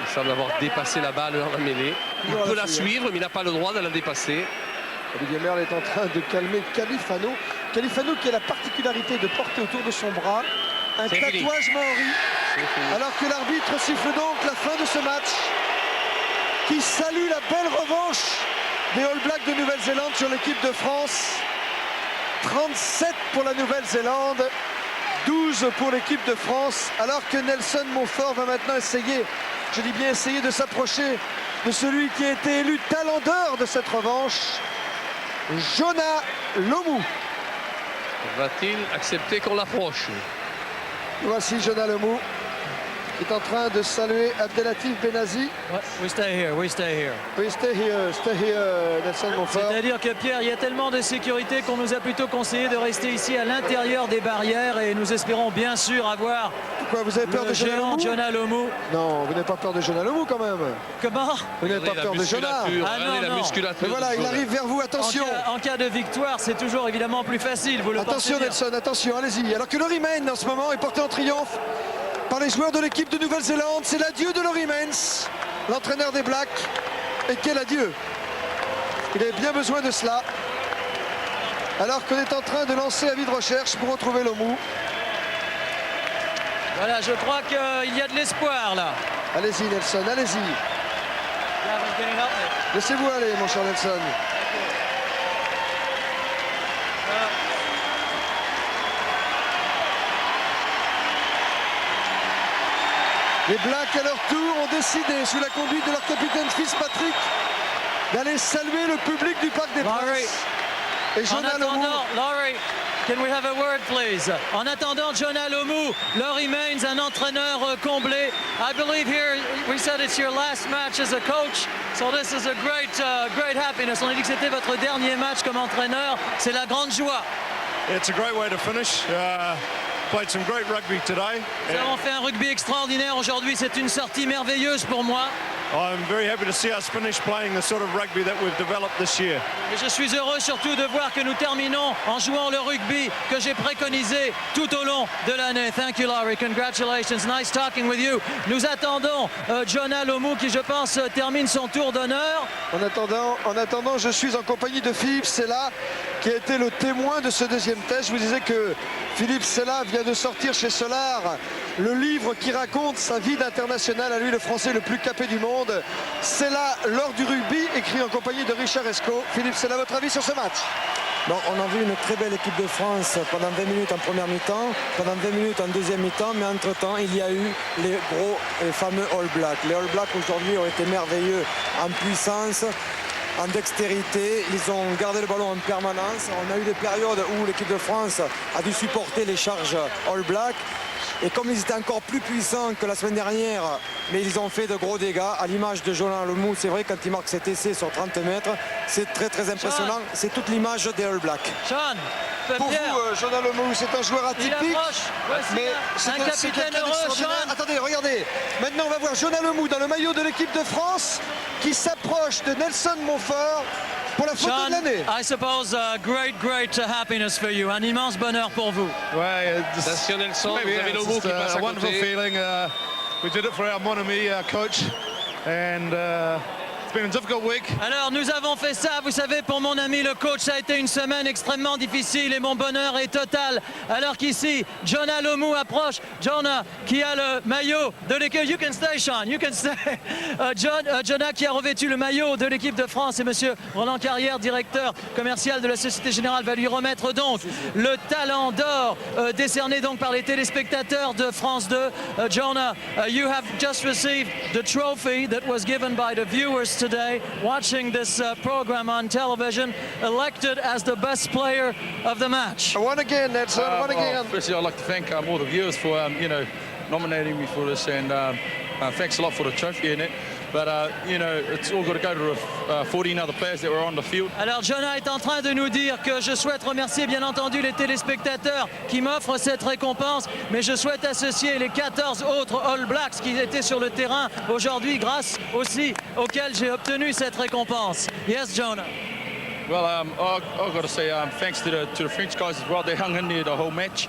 Il semble avoir dépassé la balle dans la mêlée. Il peut la suivre, mais il n'a pas le droit de la dépasser.
Olivier Merle est en train de calmer Califano. Califano qui a la particularité de porter autour de son bras un tatouage maori. Alors que l'arbitre siffle donc la fin de ce match qui salue la belle revanche des All Blacks de Nouvelle-Zélande sur l'équipe de France. 37 pour la Nouvelle-Zélande, 12 pour l'équipe de France. Alors que Nelson Montfort va maintenant essayer, je dis bien essayer, de s'approcher de celui qui a été élu talent d'or de cette revanche. Jonah Lomu.
Va-t-il accepter qu'on l'approche?
Voici Jonah Lomu qui est en train de saluer Abdelatif Benazi.
We stay here, we stay here.
Oui, stay here, Nelson Montfort.
C'est-à-dire que Pierre, il y a tellement de sécurité qu'on nous a plutôt conseillé de rester ici à l'intérieur des barrières et nous espérons bien sûr avoir
Pourquoi, vous avez peur
le
de Jonah
géant
Lomu?
Jonah Lomu.
Non, vous n'avez pas peur de Jonah Lomu quand même.
Comment?
Vous n'avez pas peur de Jonah.
Ah non,
la
non.
musculature.
Mais voilà, il arrive vers vous, attention.
En cas de victoire, c'est toujours évidemment plus facile. Vous le
Attention
pensez bien.
Nelson, attention, allez-y. Alors que Laurie Main en ce moment est porté en triomphe par les joueurs de l'équipe de Nouvelle-Zélande. C'est l'adieu de Laurie Mains, l'entraîneur des Blacks. Et quel adieu! Il avait bien besoin de cela. Alors qu'on est en train de lancer avis de recherche pour retrouver Lomu.
Voilà, je crois qu'il y a de l'espoir là.
Allez-y Nelson, allez-y. Laissez-vous aller mon cher Nelson. Les Blacks à leur tour ont décidé, sous la conduite de leur capitaine Fitzpatrick, d'aller saluer le public du Parc des Princes. Et
En
Jonah Lomu.
attendant, Laurie, can we have a word please? En attendant Jonah Lomu, Laurie Mains, un entraîneur comblé. I believe here, we said it's your last match as a coach, so this is a great happiness. On a dit que c'était votre dernier match comme entraîneur, c'est la grande joie.
It's a great way to finish. Played some great rugby today.
Nous avons fait un rugby extraordinaire aujourd'hui, c'est une sortie merveilleuse pour moi.
I'm very happy to see us finish playing the sort of rugby that we've developed this year.
Et je suis heureux surtout de voir que nous terminons en jouant le rugby que j'ai préconisé tout au long de l'année. Thank you, Laurie. Congratulations. Nice talking with you. Nous attendons Jonah Lomu qui, je pense, termine son tour d'honneur.
En attendant, je suis en compagnie de Philippe Sella, qui a été le témoin de ce deuxième test. Je vous disais que Philippe Sella vient de sortir chez Solar le livre qui raconte sa vie d'international, à lui le français le plus capé du monde. Sella, lors du rugby, écrit en compagnie de Richard Esco. Philippe Sella, votre avis sur ce match?
Bon, on a vu une très belle équipe de France pendant 20 minutes en première mi-temps, pendant 20 minutes en deuxième mi-temps, mais entre-temps, il y a eu les gros et fameux All Blacks. Les All Blacks aujourd'hui ont été merveilleux en puissance, en dextérité. Ils ont gardé le ballon en permanence. On a eu des périodes où l'équipe de France a dû supporter les charges All Blacks. Et comme ils étaient encore plus puissants que la semaine dernière, mais ils ont fait de gros dégâts, à l'image de Jonah Lomu, c'est vrai, quand il marque cet essai sur 30 mètres, c'est très très impressionnant. C'est toute l'image des All Blacks.
Sean,
Pour
Pierre,
vous, Jonah Lomu, c'est un joueur
il
atypique.
approche. Voici
c'est
un capitaine
quelqu'un
heureux,
d'extraordinaire.
Sean.
Attendez, regardez. Maintenant, on va voir Jonah Lomu dans le maillot de l'équipe de France qui s'approche de Nelson Montfort pour la photo
Sean,
de l'année.
I suppose great happiness for you. Un immense bonheur pour vous.
Attention Nelson, vous avez le mot qui passe à
a wonderful
côté.
feeling. We did it for our mon ami coach, and it's been a difficult week.
Alors nous avons fait ça, vous savez, pour mon ami le coach, ça a été une semaine extrêmement difficile et mon bonheur est total. Alors qu'ici, Jonah Lomu approche, Jonah qui a le maillot de l'équipe, you can stay Sean, you can stay. Jonah qui a revêtu le maillot de l'équipe de France et monsieur Roland Carrière, directeur commercial de la Société Générale, va lui remettre donc le talent d'or décerné donc par les téléspectateurs de France 2. Jonah, you have just received the trophy that was given by the viewers today watching this program on television, elected as the best player of the match.
One again, Nelson, one again.
Firstly, I'd like to thank all the viewers for nominating me for this, and thanks a lot for the trophy in it. But it's all got to go to the 14 other players that were on the field.
Alors Jonah est en train de nous dire que je souhaite remercier bien entendu les téléspectateurs qui m'offrent cette récompense, mais je souhaite associer les 14 autres All Blacks qui étaient sur le terrain aujourd'hui grâce aussi auxquels j'ai obtenu cette récompense. Yes, Jonah.
Well, I've got to say thanks to the French guys as well. They hung in there the whole match.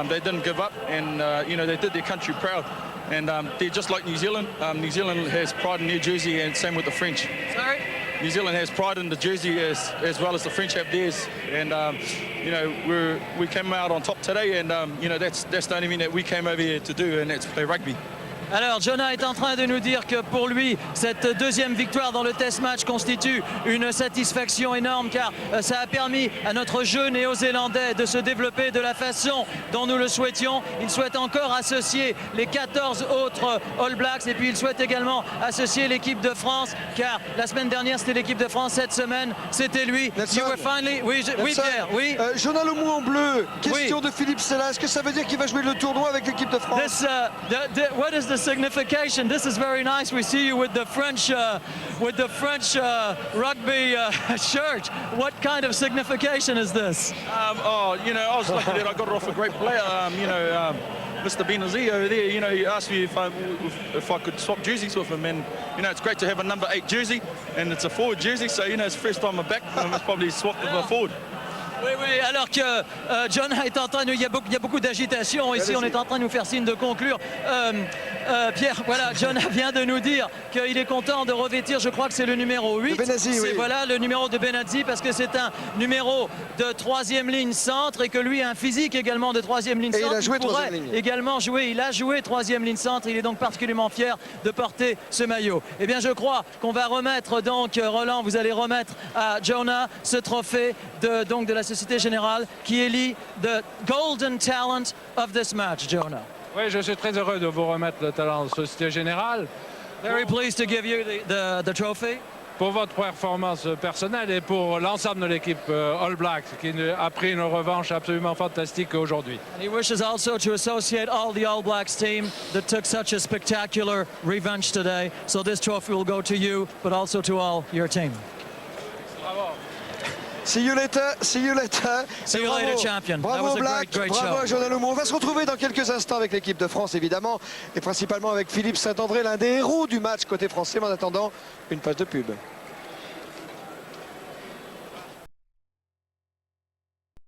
They didn't give up, and they did their country proud. And they're just like New Zealand. New Zealand has pride in their jersey, and same with the French.
Sorry?
New Zealand has pride in the jersey as well as the French have theirs. And we came out on top today, and that's the only thing that we came over here to do, and that's play rugby.
Alors Jonah est en train de nous dire que pour lui, cette deuxième victoire dans le test match constitue une satisfaction énorme car ça a permis à notre jeu néo-zélandais de se développer de la façon dont nous le souhaitions. Il souhaite encore associer les 14 autres All Blacks et puis il souhaite également associer l'équipe de France car la semaine dernière c'était l'équipe de France, cette semaine c'était lui.
Nelson,
You were finally... Oui, Pierre, oui.
Jonah Lomu en bleu, question de Philippe Sella. Est-ce que ça veut dire qu'il va jouer le tournoi avec l'équipe de France?
What is the signification? This is very nice. We see you with the French rugby shirt. What kind of signification is this?
I was lucky that I got it off a great player. Mr. Benazir over there, he asked me if I could swap jerseys with him, and it's great to have a number 8 jersey, and it's a forward jersey, so it's the first time I'm back. I'm probably swapped with a forward.
Oui, alors que Jonah est en train de... Il y a beaucoup d'agitation ici, on est en train de nous faire signe de conclure. Pierre, voilà, Jonah vient de nous dire qu'il est content de revêtir, je crois que c'est le numéro 8.
Benazzi, oui.
Voilà, le numéro de Benazzi, parce que c'est un numéro de 3e ligne centre et que lui a un physique également de 3e ligne centre.
Il a joué 3e ligne.
Également joué, il a joué 3e ligne centre, il est donc particulièrement fier de porter ce maillot. Eh bien, je crois qu'on va remettre donc, Roland, vous allez remettre à Jonah ce trophée de la Société Générale qui élit the golden talent of this match, Jonah.
Oui, je suis très heureux de vous remettre le talent de Société Générale.
Very pleased to give you the trophy.
Pour votre performance personnelle et pour l'ensemble de l'équipe All Blacks qui a pris une revanche absolument fantastique aujourd'hui.
And he wishes also to associate all the All Blacks team that took such a spectacular revenge today. So this trophy will go to you, but also to all your team.
See you later, see you later.
See you later, champion. That
Bravo
was a
Black,
great
bravo
show.
Jonah Lomu. On va se retrouver dans quelques instants avec l'équipe de France évidemment et principalement avec Philippe Saint-André, l'un des héros du match côté français. Mais en attendant, une page de pub.